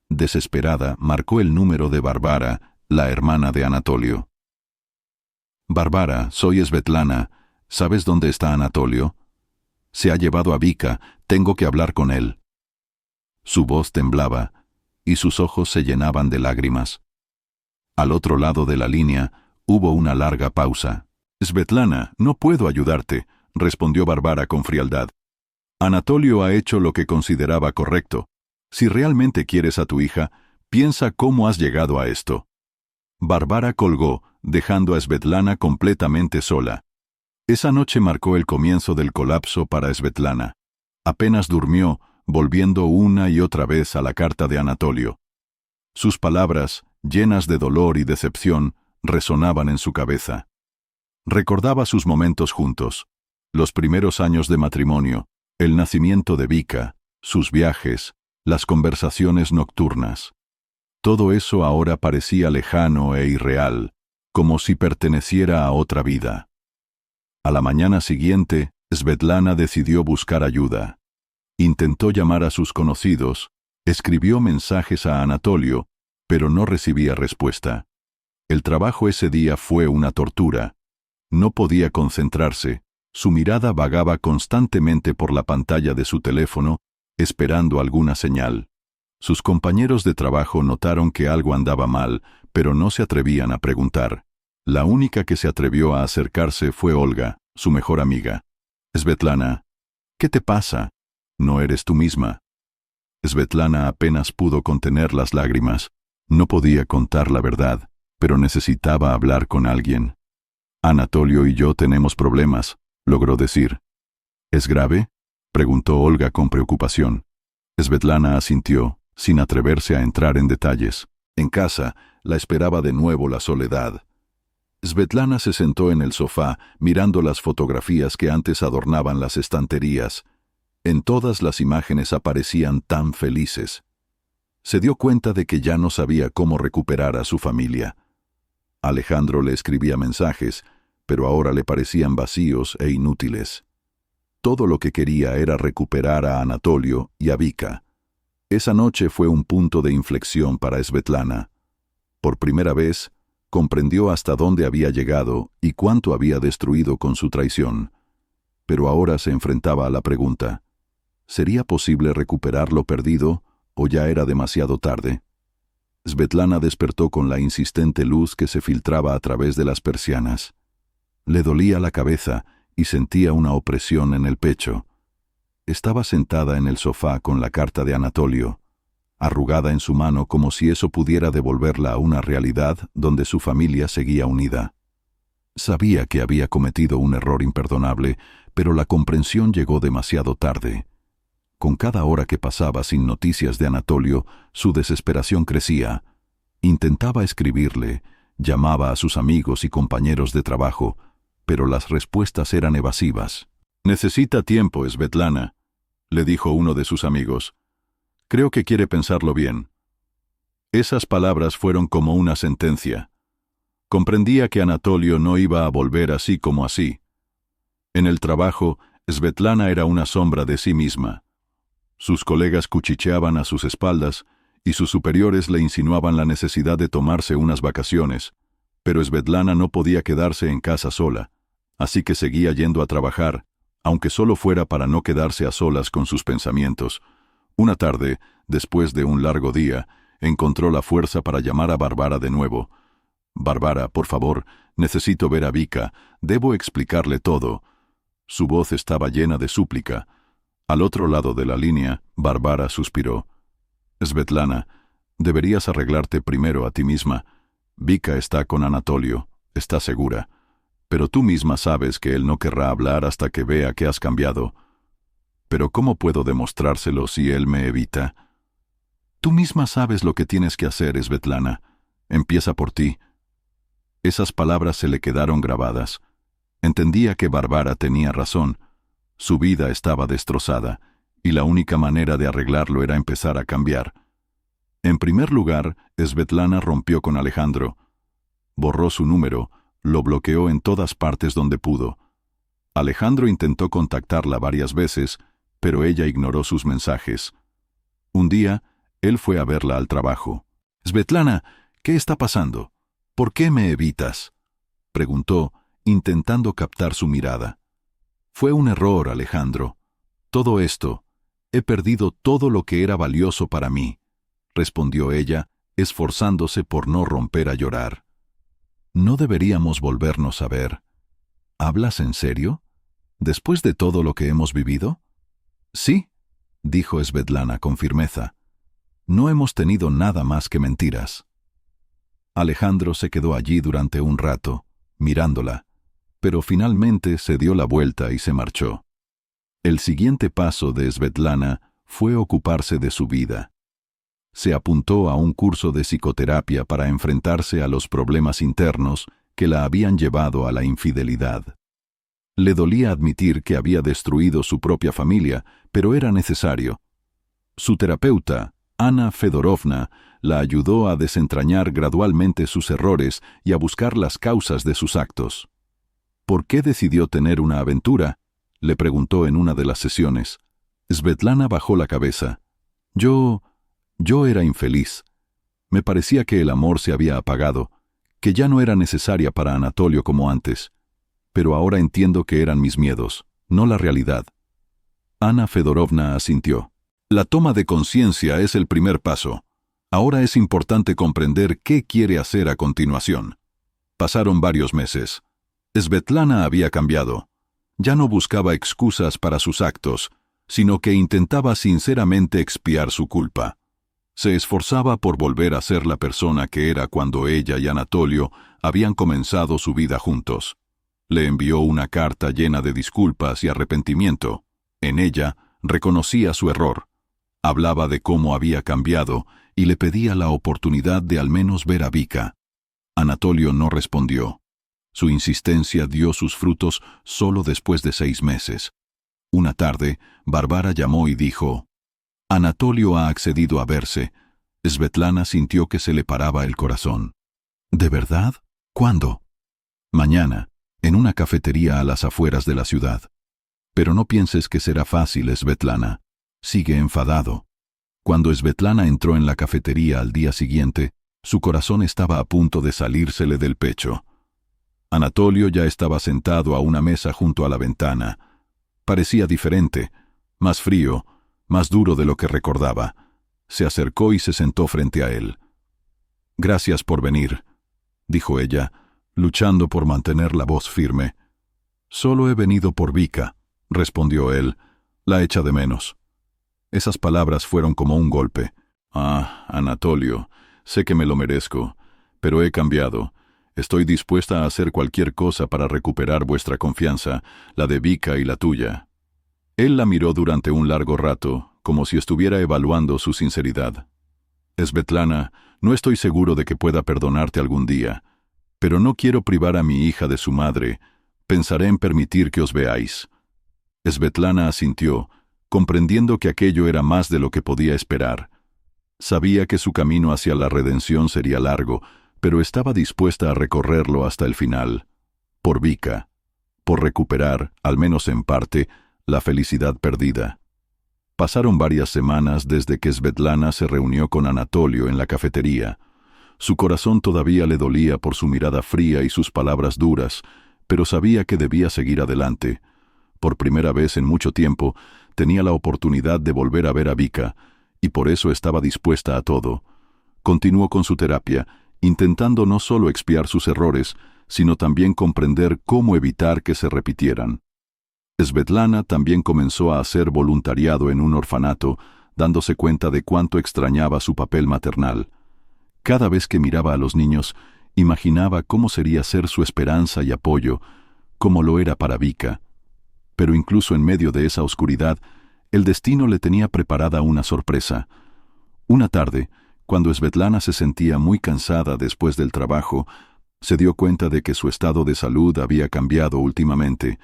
Desesperada, marcó el número de Bárbara, la hermana de Anatolio. «Bárbara, soy Svetlana. ¿Sabes dónde está Anatolio? Se ha llevado a Vika. Tengo que hablar con él». Su voz temblaba, y sus ojos se llenaban de lágrimas. Al otro lado de la línea, hubo una larga pausa. «Svetlana, no puedo ayudarte», respondió Bárbara con frialdad. «Anatolio ha hecho lo que consideraba correcto. Si realmente quieres a tu hija, piensa cómo has llegado a esto». Bárbara colgó, dejando a Svetlana completamente sola. Esa noche marcó el comienzo del colapso para Svetlana. Apenas durmió, volviendo una y otra vez a la carta de Anatolio. Sus palabras, llenas de dolor y decepción, resonaban en su cabeza. Recordaba sus momentos juntos, los primeros años de matrimonio, el nacimiento de Vika, sus viajes, las conversaciones nocturnas. Todo eso ahora parecía lejano e irreal, como si perteneciera a otra vida. A la mañana siguiente, Svetlana decidió buscar ayuda. Intentó llamar a sus conocidos, escribió mensajes a Anatolio, pero no recibía respuesta. El trabajo ese día fue una tortura. No podía concentrarse, su mirada vagaba constantemente por la pantalla de su teléfono, esperando alguna señal. Sus compañeros de trabajo notaron que algo andaba mal, pero no se atrevían a preguntar. La única que se atrevió a acercarse fue Olga, su mejor amiga. «Svetlana, ¿qué te pasa? No eres tú misma». Svetlana apenas pudo contener las lágrimas. No podía contar la verdad, pero necesitaba hablar con alguien. Anatolio y yo tenemos problemas, logró decir. ¿Es grave?, preguntó Olga con preocupación. Svetlana asintió, sin atreverse a entrar en detalles. En casa, la esperaba de nuevo la soledad. Svetlana se sentó en el sofá, mirando las fotografías que antes adornaban las estanterías. En todas las imágenes aparecían tan felices. Se dio cuenta de que ya no sabía cómo recuperar a su familia. Alejandro le escribía mensajes, pero ahora le parecían vacíos e inútiles. Todo lo que quería era recuperar a Anatolio y a Vika. Esa noche fue un punto de inflexión para Svetlana. Por primera vez, comprendió hasta dónde había llegado y cuánto había destruido con su traición. Pero ahora se enfrentaba a la pregunta: ¿sería posible recuperar lo perdido o ya era demasiado tarde? Svetlana despertó con la insistente luz que se filtraba a través de las persianas. Le dolía la cabeza y sentía una opresión en el pecho. Estaba sentada en el sofá con la carta de Anatolio, arrugada en su mano como si eso pudiera devolverla a una realidad donde su familia seguía unida. Sabía que había cometido un error imperdonable, pero la comprensión llegó demasiado tarde. Con cada hora que pasaba sin noticias de Anatolio, su desesperación crecía. Intentaba escribirle, llamaba a sus amigos y compañeros de trabajo, pero las respuestas eran evasivas. «Necesita tiempo, Svetlana», le dijo uno de sus amigos. «Creo que quiere pensarlo bien». Esas palabras fueron como una sentencia. Comprendía que Anatolio no iba a volver así como así. En el trabajo, Svetlana era una sombra de sí misma. Sus colegas cuchicheaban a sus espaldas y sus superiores le insinuaban la necesidad de tomarse unas vacaciones, pero Svetlana no podía quedarse en casa sola, así que seguía yendo a trabajar, aunque solo fuera para no quedarse a solas con sus pensamientos. Una tarde, después de un largo día, encontró la fuerza para llamar a Bárbara de nuevo. «Bárbara, por favor, necesito ver a Vika, debo explicarle todo». Su voz estaba llena de súplica. Al otro lado de la línea, Bárbara suspiró. «Svetlana, deberías arreglarte primero a ti misma. Vika está con Anatolio, está segura. Pero tú misma sabes que él no querrá hablar hasta que vea que has cambiado. Pero ¿cómo puedo demostrárselo si él me evita? Tú misma sabes lo que tienes que hacer, Svetlana. Empieza por ti». Esas palabras se le quedaron grabadas. Entendía que Bárbara tenía razón. Su vida estaba destrozada, y la única manera de arreglarlo era empezar a cambiar. En primer lugar, Svetlana rompió con Alejandro. Borró su número, lo bloqueó en todas partes donde pudo. Alejandro intentó contactarla varias veces, pero ella ignoró sus mensajes. Un día, él fue a verla al trabajo. «Svetlana, ¿qué está pasando? ¿Por qué me evitas?», preguntó, intentando captar su mirada. «Fue un error, Alejandro. Todo esto, he perdido todo lo que era valioso para mí», respondió ella, esforzándose por no romper a llorar. «¿No deberíamos volvernos a ver? ¿Hablas en serio? ¿Después de todo lo que hemos vivido?». «Sí», dijo Svetlana con firmeza. «No hemos tenido nada más que mentiras». Alejandro se quedó allí durante un rato, mirándola, pero finalmente se dio la vuelta y se marchó. El siguiente paso de Svetlana fue ocuparse de su vida. Se apuntó a un curso de psicoterapia para enfrentarse a los problemas internos que la habían llevado a la infidelidad. Le dolía admitir que había destruido su propia familia, pero era necesario. Su terapeuta, Ana Fedorovna, la ayudó a desentrañar gradualmente sus errores y a buscar las causas de sus actos. «¿Por qué decidió tener una aventura?», le preguntó en una de las sesiones. Svetlana bajó la cabeza. Yo era infeliz. Me parecía que el amor se había apagado, que ya no era necesaria para Anatolio como antes. Pero ahora entiendo que eran mis miedos, no la realidad». Ana Fedorovna asintió. «La toma de conciencia es el primer paso. Ahora es importante comprender qué quiere hacer a continuación». Pasaron varios meses. Svetlana había cambiado. Ya no buscaba excusas para sus actos, sino que intentaba sinceramente expiar su culpa. Se esforzaba por volver a ser la persona que era cuando ella y Anatolio habían comenzado su vida juntos. Le envió una carta llena de disculpas y arrepentimiento. En ella reconocía su error. Hablaba de cómo había cambiado y le pedía la oportunidad de al menos ver a Vika. Anatolio no respondió. Su insistencia dio sus frutos solo después de 6 meses. Una tarde, Bárbara llamó y dijo: Anatolio ha accedido a verse. Svetlana sintió que se le paraba el corazón. ¿De verdad? ¿Cuándo? Mañana, en una cafetería a las afueras de la ciudad. Pero no pienses que será fácil, Svetlana. Sigue enfadado. Cuando Svetlana entró en la cafetería al día siguiente, su corazón estaba a punto de salírsele del pecho. Anatolio ya estaba sentado a una mesa junto a la ventana. Parecía diferente, más frío, más duro de lo que recordaba. Se acercó y se sentó frente a él. «Gracias por venir», dijo ella, luchando por mantener la voz firme. «Solo he venido por Vika», respondió él. «La echa de menos». Esas palabras fueron como un golpe. «Ah, Anatolio, sé que me lo merezco, pero he cambiado. Estoy dispuesta a hacer cualquier cosa para recuperar vuestra confianza, la de Vika y la tuya». Él la miró durante un largo rato, como si estuviera evaluando su sinceridad. «Svetlana, no estoy seguro de que pueda perdonarte algún día, pero no quiero privar a mi hija de su madre. Pensaré en permitir que os veáis». Svetlana asintió, comprendiendo que aquello era más de lo que podía esperar. Sabía que su camino hacia la redención sería largo, pero estaba dispuesta a recorrerlo hasta el final. Por Vika. Por recuperar, al menos en parte, la felicidad perdida. Pasaron varias semanas desde que Svetlana se reunió con Anatolio en la cafetería. Su corazón todavía le dolía por su mirada fría y sus palabras duras, pero sabía que debía seguir adelante. Por primera vez en mucho tiempo, tenía la oportunidad de volver a ver a Vika, y por eso estaba dispuesta a todo. Continuó con su terapia, intentando no solo expiar sus errores, sino también comprender cómo evitar que se repitieran. Svetlana también comenzó a hacer voluntariado en un orfanato, dándose cuenta de cuánto extrañaba su papel maternal. Cada vez que miraba a los niños, imaginaba cómo sería ser su esperanza y apoyo, como lo era para Vika. Pero incluso en medio de esa oscuridad, el destino le tenía preparada una sorpresa. Una tarde, cuando Svetlana se sentía muy cansada después del trabajo, se dio cuenta de que su estado de salud había cambiado últimamente.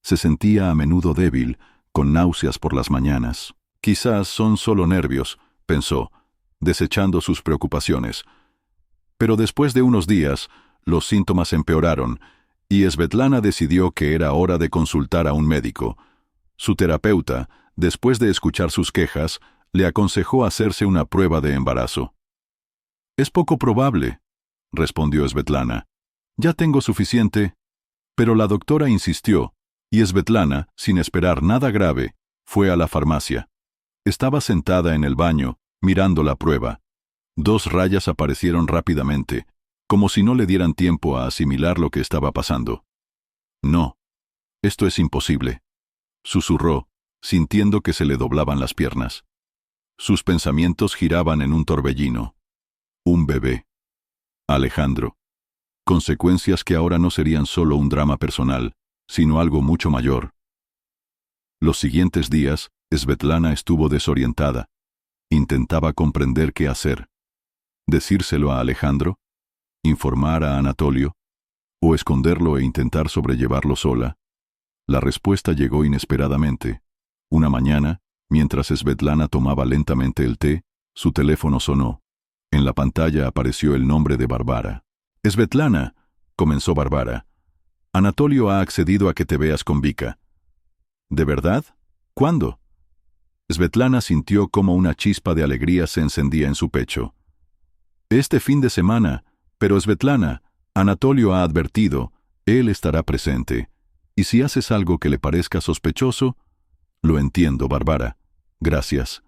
Se sentía a menudo débil, con náuseas por las mañanas. «Quizás son solo nervios», pensó, desechando sus preocupaciones. Pero después de unos días, los síntomas empeoraron, y Svetlana decidió que era hora de consultar a un médico. Su terapeuta, después de escuchar sus quejas, le aconsejó hacerse una prueba de embarazo. «Es poco probable», respondió Svetlana. «Ya tengo suficiente». Pero la doctora insistió, y Svetlana, sin esperar nada grave, fue a la farmacia. Estaba sentada en el baño, mirando la prueba. 2 rayas aparecieron rápidamente, como si no le dieran tiempo a asimilar lo que estaba pasando. «No, esto es imposible», susurró, sintiendo que se le doblaban las piernas. Sus pensamientos giraban en un torbellino. Un bebé. Alejandro. Consecuencias que ahora no serían solo un drama personal, sino algo mucho mayor. Los siguientes días, Svetlana estuvo desorientada. Intentaba comprender qué hacer. ¿Decírselo a Alejandro? ¿Informar a Anatolio? ¿O esconderlo e intentar sobrellevarlo sola? La respuesta llegó inesperadamente. Una mañana, mientras Svetlana tomaba lentamente el té, su teléfono sonó. En la pantalla apareció el nombre de Bárbara. «Svetlana», comenzó Bárbara. «Anatolio ha accedido a que te veas con Vika». «¿De verdad? ¿Cuándo?» Svetlana sintió como una chispa de alegría se encendía en su pecho. «Este fin de semana, pero Svetlana, Anatolio ha advertido, él estará presente. Y si haces algo que le parezca sospechoso...» «Lo entiendo, Bárbara. Gracias».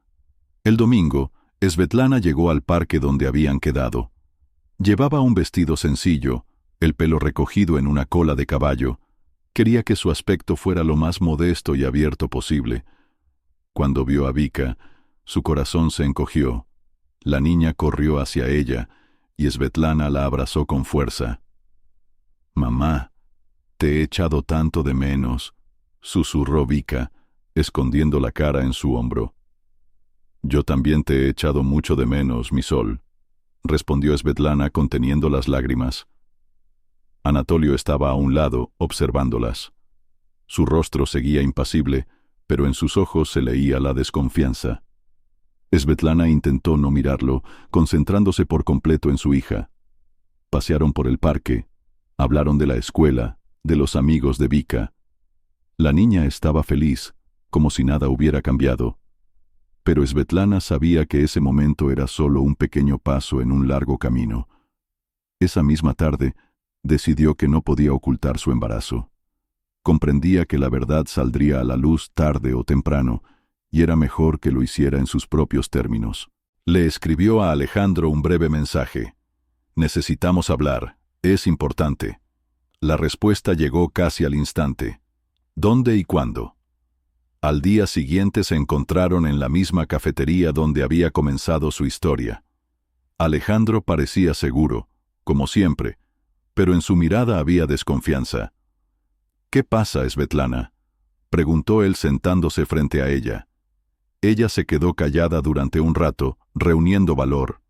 El domingo, Svetlana llegó al parque donde habían quedado. Llevaba un vestido sencillo, el pelo recogido en una cola de caballo. Quería que su aspecto fuera lo más modesto y abierto posible. Cuando vio a Vika, su corazón se encogió. La niña corrió hacia ella, y Svetlana la abrazó con fuerza. «Mamá, te he echado tanto de menos», susurró Vika, escondiendo la cara en su hombro. «Yo también te he echado mucho de menos, mi sol», respondió Svetlana conteniendo las lágrimas. Anatolio estaba a un lado, observándolas. Su rostro seguía impasible, pero en sus ojos se leía la desconfianza. Svetlana intentó no mirarlo, concentrándose por completo en su hija. Pasearon por el parque, hablaron de la escuela, de los amigos de Vika. La niña estaba feliz, como si nada hubiera cambiado. Pero Svetlana sabía que ese momento era solo un pequeño paso en un largo camino. Esa misma tarde, decidió que no podía ocultar su embarazo. Comprendía que la verdad saldría a la luz tarde o temprano, y era mejor que lo hiciera en sus propios términos. Le escribió a Alejandro un breve mensaje. «Necesitamos hablar, es importante». La respuesta llegó casi al instante. ¿Dónde y cuándo? Al día siguiente se encontraron en la misma cafetería donde había comenzado su historia. Alejandro parecía seguro, como siempre, pero en su mirada había desconfianza. «¿Qué pasa, Svetlana?», preguntó él sentándose frente a ella. Ella se quedó callada durante un rato, reuniendo valor.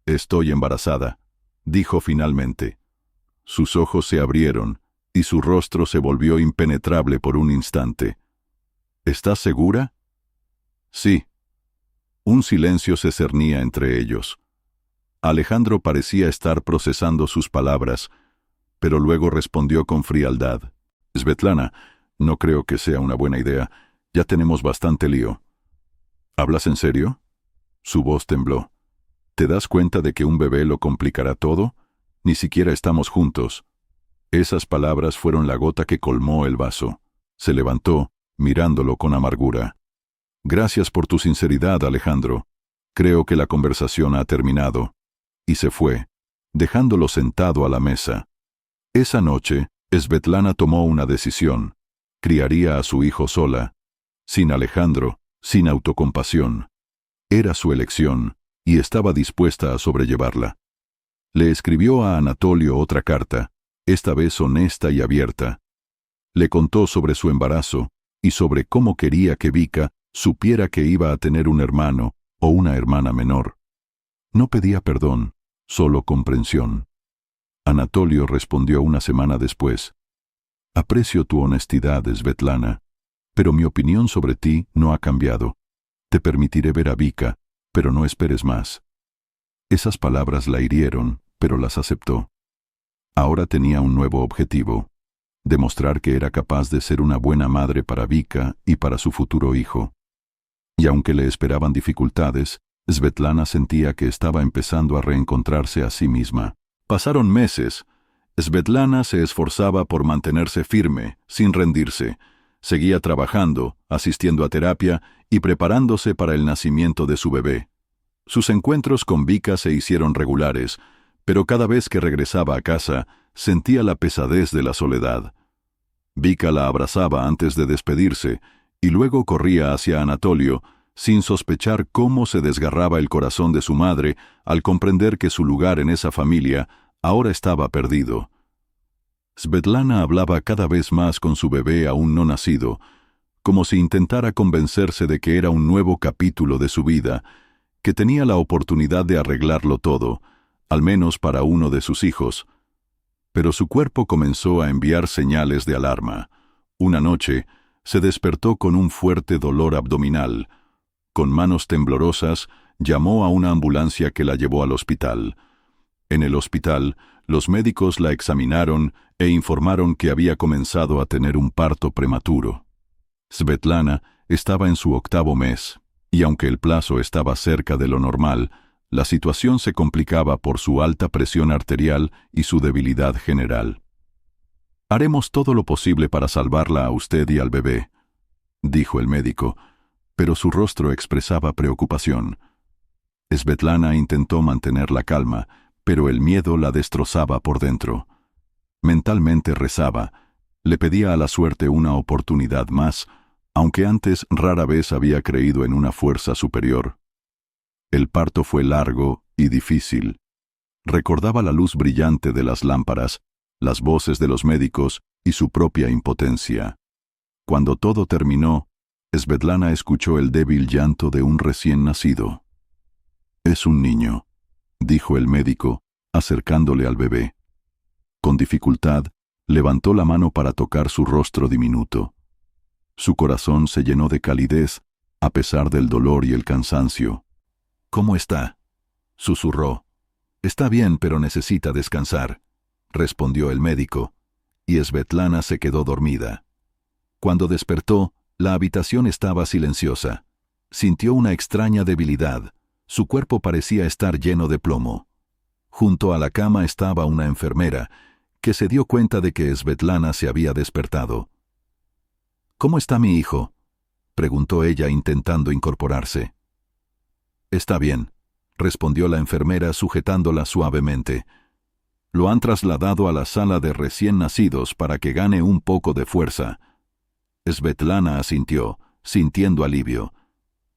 «Estoy embarazada», dijo finalmente. Sus ojos se abrieron, y su rostro se volvió impenetrable por un instante. «¿Estás segura?». «Sí». Un silencio se cernía entre ellos. Alejandro parecía estar procesando sus palabras, pero luego respondió con frialdad. «Svetlana, no creo que sea una buena idea. Ya tenemos bastante lío». «¿Hablas en serio?». Su voz tembló. «¿Te das cuenta de que un bebé lo complicará todo? Ni siquiera estamos juntos». Esas palabras fueron la gota que colmó el vaso. Se levantó, mirándolo con amargura. «Gracias por tu sinceridad, Alejandro. Creo que la conversación ha terminado». Y se fue, dejándolo sentado a la mesa. Esa noche, Svetlana tomó una decisión. Criaría a su hijo sola, sin Alejandro, sin autocompasión. Era su elección, y estaba dispuesta a sobrellevarla. Le escribió a Anatolio otra carta, esta vez honesta y abierta. Le contó sobre su embarazo y sobre cómo quería que Vika supiera que iba a tener un hermano o una hermana menor. No pedía perdón, solo comprensión. Anatolio respondió una semana después. «Aprecio tu honestidad, Svetlana, pero mi opinión sobre ti no ha cambiado. Te permitiré ver a Vika, pero no esperes más». Esas palabras la hirieron, pero las aceptó. Ahora tenía un nuevo objetivo: demostrar que era capaz de ser una buena madre para Vika y para su futuro hijo. Y aunque le esperaban dificultades, Svetlana sentía que estaba empezando a reencontrarse a sí misma. Pasaron meses. Svetlana se esforzaba por mantenerse firme, sin rendirse. Seguía trabajando, asistiendo a terapia y preparándose para el nacimiento de su bebé. Sus encuentros con Vika se hicieron regulares, pero cada vez que regresaba a casa, sentía la pesadez de la soledad. Vika la abrazaba antes de despedirse, y luego corría hacia Anatolio, sin sospechar cómo se desgarraba el corazón de su madre al comprender que su lugar en esa familia ahora estaba perdido. Svetlana hablaba cada vez más con su bebé aún no nacido, como si intentara convencerse de que era un nuevo capítulo de su vida, que tenía la oportunidad de arreglarlo todo, al menos para uno de sus hijos. Pero su cuerpo comenzó a enviar señales de alarma. Una noche, se despertó con un fuerte dolor abdominal. Con manos temblorosas, llamó a una ambulancia que la llevó al hospital. En el hospital, los médicos la examinaron e informaron que había comenzado a tener un parto prematuro. Svetlana estaba en su 8º mes, y aunque el plazo estaba cerca de lo normal, la situación se complicaba por su alta presión arterial y su debilidad general. «Haremos todo lo posible para salvarla a usted y al bebé», dijo el médico, pero su rostro expresaba preocupación. Svetlana intentó mantener la calma, pero el miedo la destrozaba por dentro. Mentalmente rezaba, le pedía a la suerte una oportunidad más, aunque antes rara vez había creído en una fuerza superior. El parto fue largo y difícil. Recordaba la luz brillante de las lámparas, las voces de los médicos y su propia impotencia. Cuando todo terminó, Svetlana escuchó el débil llanto de un recién nacido. «Es un niño», dijo el médico, acercándole al bebé. Con dificultad, levantó la mano para tocar su rostro diminuto. Su corazón se llenó de calidez, a pesar del dolor y el cansancio. «¿Cómo está?», susurró. «Está bien, pero necesita descansar», respondió el médico, y Svetlana se quedó dormida. Cuando despertó, la habitación estaba silenciosa. Sintió una extraña debilidad. Su cuerpo parecía estar lleno de plomo. Junto a la cama estaba una enfermera, que se dio cuenta de que Svetlana se había despertado. «¿Cómo está mi hijo?», preguntó ella intentando incorporarse. «Está bien», respondió la enfermera sujetándola suavemente. «Lo han trasladado a la sala de recién nacidos para que gane un poco de fuerza». Svetlana asintió, sintiendo alivio.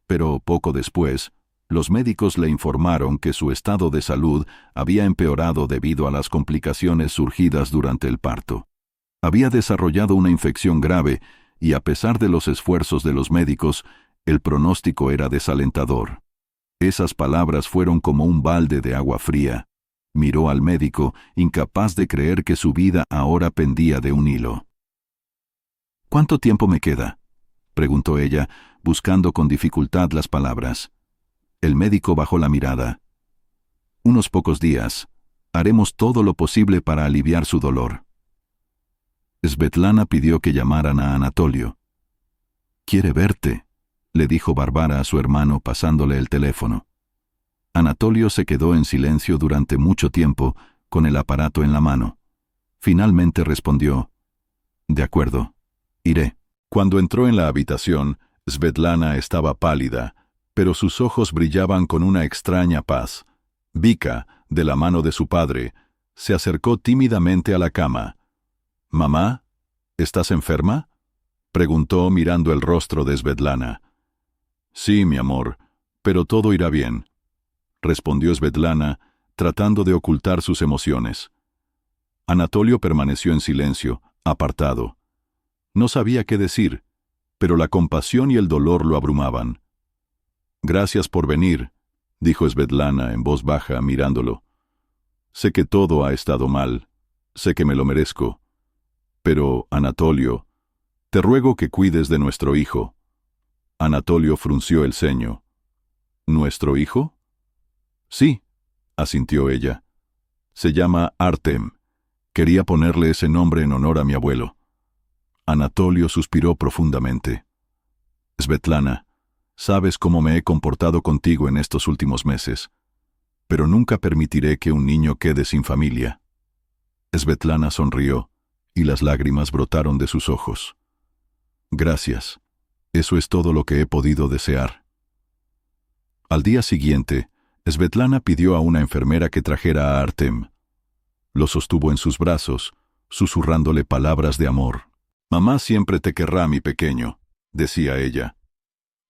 Pero poco después, los médicos le informaron que su estado de salud había empeorado debido a las complicaciones surgidas durante el parto. Había desarrollado una infección grave y, a pesar de los esfuerzos de los médicos, el pronóstico era desalentador. Esas palabras fueron como un balde de agua fría. Miró al médico, incapaz de creer que su vida ahora pendía de un hilo. «¿Cuánto tiempo me queda?», preguntó ella, buscando con dificultad las palabras. El médico bajó la mirada. «Unos pocos días. Haremos todo lo posible para aliviar su dolor». Svetlana pidió que llamaran a Anatolio. «Quiere verte», le dijo Varvara a su hermano pasándole el teléfono. Anatolio se quedó en silencio durante mucho tiempo, con el aparato en la mano. Finalmente respondió: «De acuerdo, iré». Cuando entró en la habitación, Svetlana estaba pálida, pero sus ojos brillaban con una extraña paz. Vika, de la mano de su padre, se acercó tímidamente a la cama. «¿Mamá? ¿Estás enferma?», preguntó mirando el rostro de Svetlana. «Sí, mi amor, pero todo irá bien», respondió Svetlana, tratando de ocultar sus emociones. Anatolio permaneció en silencio, apartado. No sabía qué decir, pero la compasión y el dolor lo abrumaban. «Gracias por venir», dijo Svetlana en voz baja, mirándolo. «Sé que todo ha estado mal, sé que me lo merezco. Pero, Anatolio, te ruego que cuides de nuestro hijo». Anatolio frunció el ceño. «¿Nuestro hijo?». «Sí», asintió ella. «Se llama Artem. Quería ponerle ese nombre en honor a mi abuelo». Anatolio suspiró profundamente. «Svetlana, sabes cómo me he comportado contigo en estos últimos meses, pero nunca permitiré que un niño quede sin familia». Svetlana sonrió, y las lágrimas brotaron de sus ojos. «Gracias. Eso es todo lo que he podido desear». Al día siguiente, Svetlana pidió a una enfermera que trajera a Artem. Lo sostuvo en sus brazos, susurrándole palabras de amor. «Mamá siempre te querrá, mi pequeño», decía ella.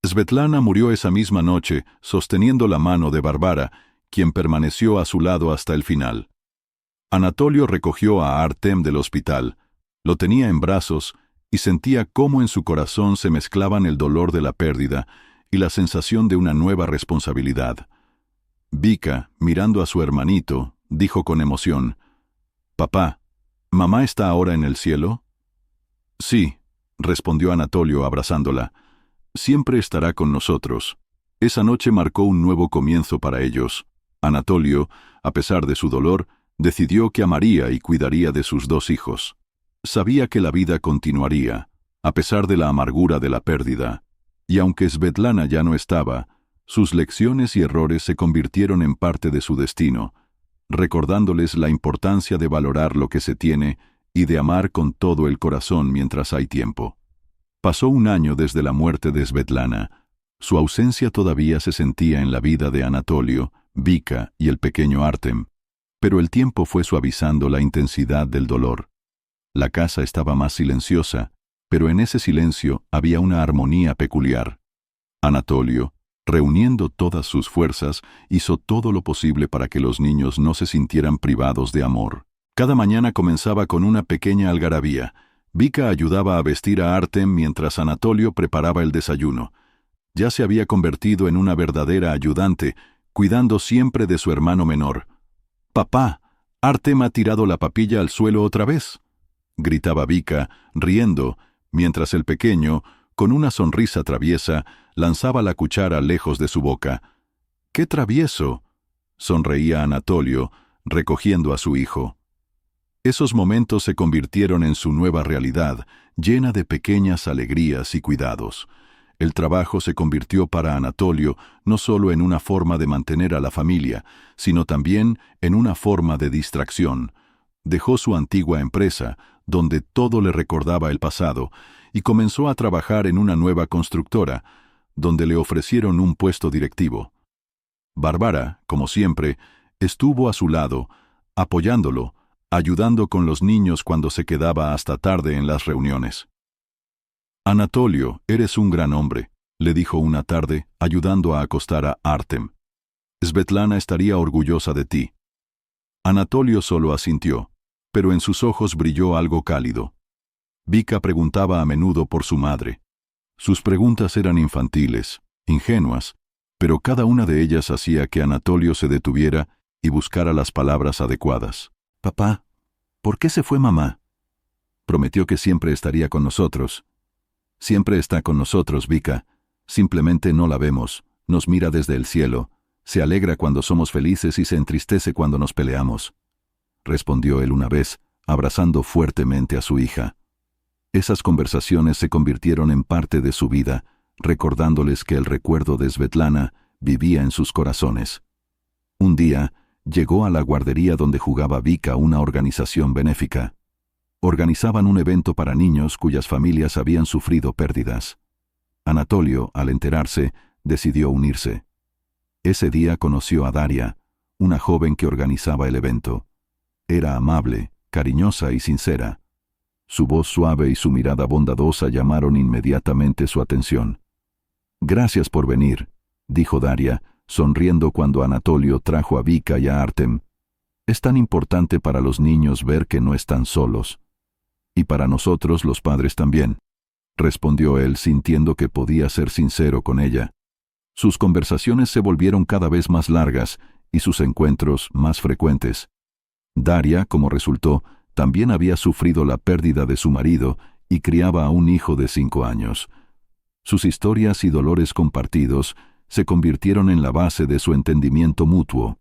Svetlana murió esa misma noche, sosteniendo la mano de Varvara, quien permaneció a su lado hasta el final. Anatolio recogió a Artem del hospital, lo tenía en brazos y sentía cómo en su corazón se mezclaban el dolor de la pérdida y la sensación de una nueva responsabilidad. Vika, mirando a su hermanito, dijo con emoción: «Papá, ¿mamá está ahora en el cielo?». «Sí», respondió Anatolio abrazándola. «Siempre estará con nosotros». Esa noche marcó un nuevo comienzo para ellos. Anatolio, a pesar de su dolor, decidió que amaría y cuidaría de sus dos hijos. Sabía que la vida continuaría, a pesar de la amargura de la pérdida. Y aunque Svetlana ya no estaba, sus lecciones y errores se convirtieron en parte de su destino, recordándoles la importancia de valorar lo que se tiene y de amar con todo el corazón mientras hay tiempo. Pasó un año desde la muerte de Svetlana. Su ausencia todavía se sentía en la vida de Anatolio, Vika y el pequeño Artem, pero el tiempo fue suavizando la intensidad del dolor. La casa estaba más silenciosa, pero en ese silencio había una armonía peculiar. Anatolio, Reuniendo todas sus fuerzas, hizo todo lo posible para que los niños no se sintieran privados de amor. Cada mañana comenzaba con una pequeña algarabía. Vika ayudaba a vestir a Artem mientras Anatolio preparaba el desayuno. Ya se había convertido en una verdadera ayudante, cuidando siempre de su hermano menor. «Papá, Artem ha tirado la papilla al suelo otra vez», gritaba Vika, riendo, mientras el pequeño, con una sonrisa traviesa, lanzaba la cuchara lejos de su boca. «¡Qué travieso!», sonreía Anatolio, recogiendo a su hijo. Esos momentos se convirtieron en su nueva realidad, llena de pequeñas alegrías y cuidados. El trabajo se convirtió para Anatolio no solo en una forma de mantener a la familia, sino también en una forma de distracción. Dejó su antigua empresa, donde todo le recordaba el pasado, y comenzó a trabajar en una nueva constructora, donde le ofrecieron un puesto directivo. Bárbara, como siempre, estuvo a su lado, apoyándolo, ayudando con los niños cuando se quedaba hasta tarde en las reuniones. «Anatolio, eres un gran hombre», le dijo una tarde, ayudando a acostar a Artem. «Svetlana estaría orgullosa de ti». Anatolio solo asintió, pero en sus ojos brilló algo cálido. Vika preguntaba a menudo por su madre. Sus preguntas eran infantiles, ingenuas, pero cada una de ellas hacía que Anatolio se detuviera y buscara las palabras adecuadas. «Papá, ¿por qué se fue mamá?» «Prometió que siempre estaría con nosotros». «Siempre está con nosotros, Vika. Simplemente no la vemos, nos mira desde el cielo, se alegra cuando somos felices y se entristece cuando nos peleamos», respondió él una vez, abrazando fuertemente a su hija. Esas conversaciones se convirtieron en parte de su vida, recordándoles que el recuerdo de Svetlana vivía en sus corazones. Un día, llegó a la guardería donde jugaba Vika una organización benéfica. Organizaban un evento para niños cuyas familias habían sufrido pérdidas. Anatolio, al enterarse, decidió unirse. Ese día conoció a Daria, una joven que organizaba el evento. Era amable, cariñosa y sincera. Su voz suave y su mirada bondadosa llamaron inmediatamente su atención. «Gracias por venir», dijo Daria, sonriendo cuando Anatolio trajo a Vika y a Artem. «Es tan importante para los niños ver que no están solos. Y para nosotros los padres también», respondió él sintiendo que podía ser sincero con ella. Sus conversaciones se volvieron cada vez más largas y sus encuentros más frecuentes. Daria, como resultó, también había sufrido la pérdida de su marido y criaba a un hijo de 5 años. Sus historias y dolores compartidos se convirtieron en la base de su entendimiento mutuo.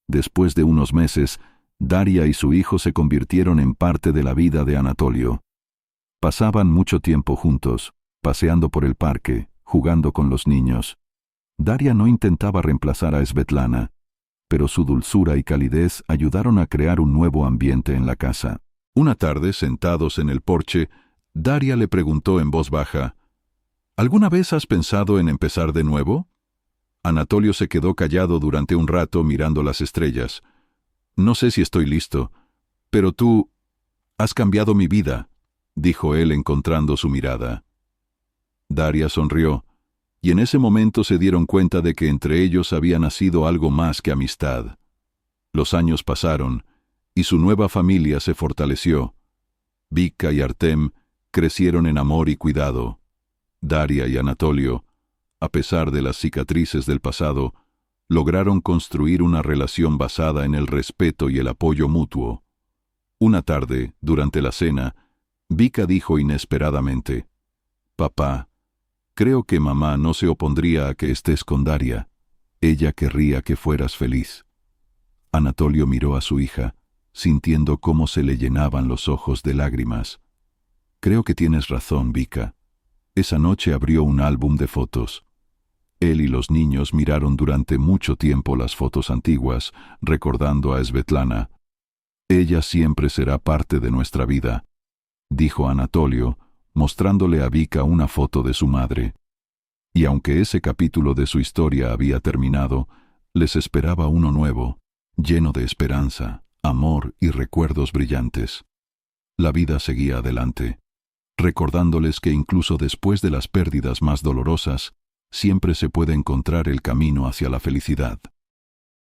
Después de unos meses, Daria y su hijo se convirtieron en parte de la vida de Anatolio. Pasaban mucho tiempo juntos, paseando por el parque, jugando con los niños. Daria no intentaba reemplazar a Svetlana, pero su dulzura y calidez ayudaron a crear un nuevo ambiente en la casa. Una tarde, sentados en el porche, Daria le preguntó en voz baja, «¿Alguna vez has pensado en empezar de nuevo?» Anatolio se quedó callado durante un rato mirando las estrellas. «No sé si estoy listo, pero tú has cambiado mi vida», dijo él encontrando su mirada. Daria sonrió, y en ese momento se dieron cuenta de que entre ellos había nacido algo más que amistad. Los años pasaron, y su nueva familia se fortaleció. Vika y Artem crecieron en amor y cuidado. Daria y Anatolio, a pesar de las cicatrices del pasado, lograron construir una relación basada en el respeto y el apoyo mutuo. Una tarde, durante la cena, Vika dijo inesperadamente, «Papá, creo que mamá no se opondría a que estés con Daria. Ella querría que fueras feliz». Anatolio miró a su hija, sintiendo cómo se le llenaban los ojos de lágrimas. «Creo que tienes razón, Vika». Esa noche abrió un álbum de fotos. Él y los niños miraron durante mucho tiempo las fotos antiguas, recordando a Svetlana. «Ella siempre será parte de nuestra vida», dijo Anatolio, mostrándole a Vika una foto de su madre. Y aunque ese capítulo de su historia había terminado, les esperaba uno nuevo, lleno de esperanza, amor y recuerdos brillantes. La vida seguía adelante, recordándoles que incluso después de las pérdidas más dolorosas, siempre se puede encontrar el camino hacia la felicidad.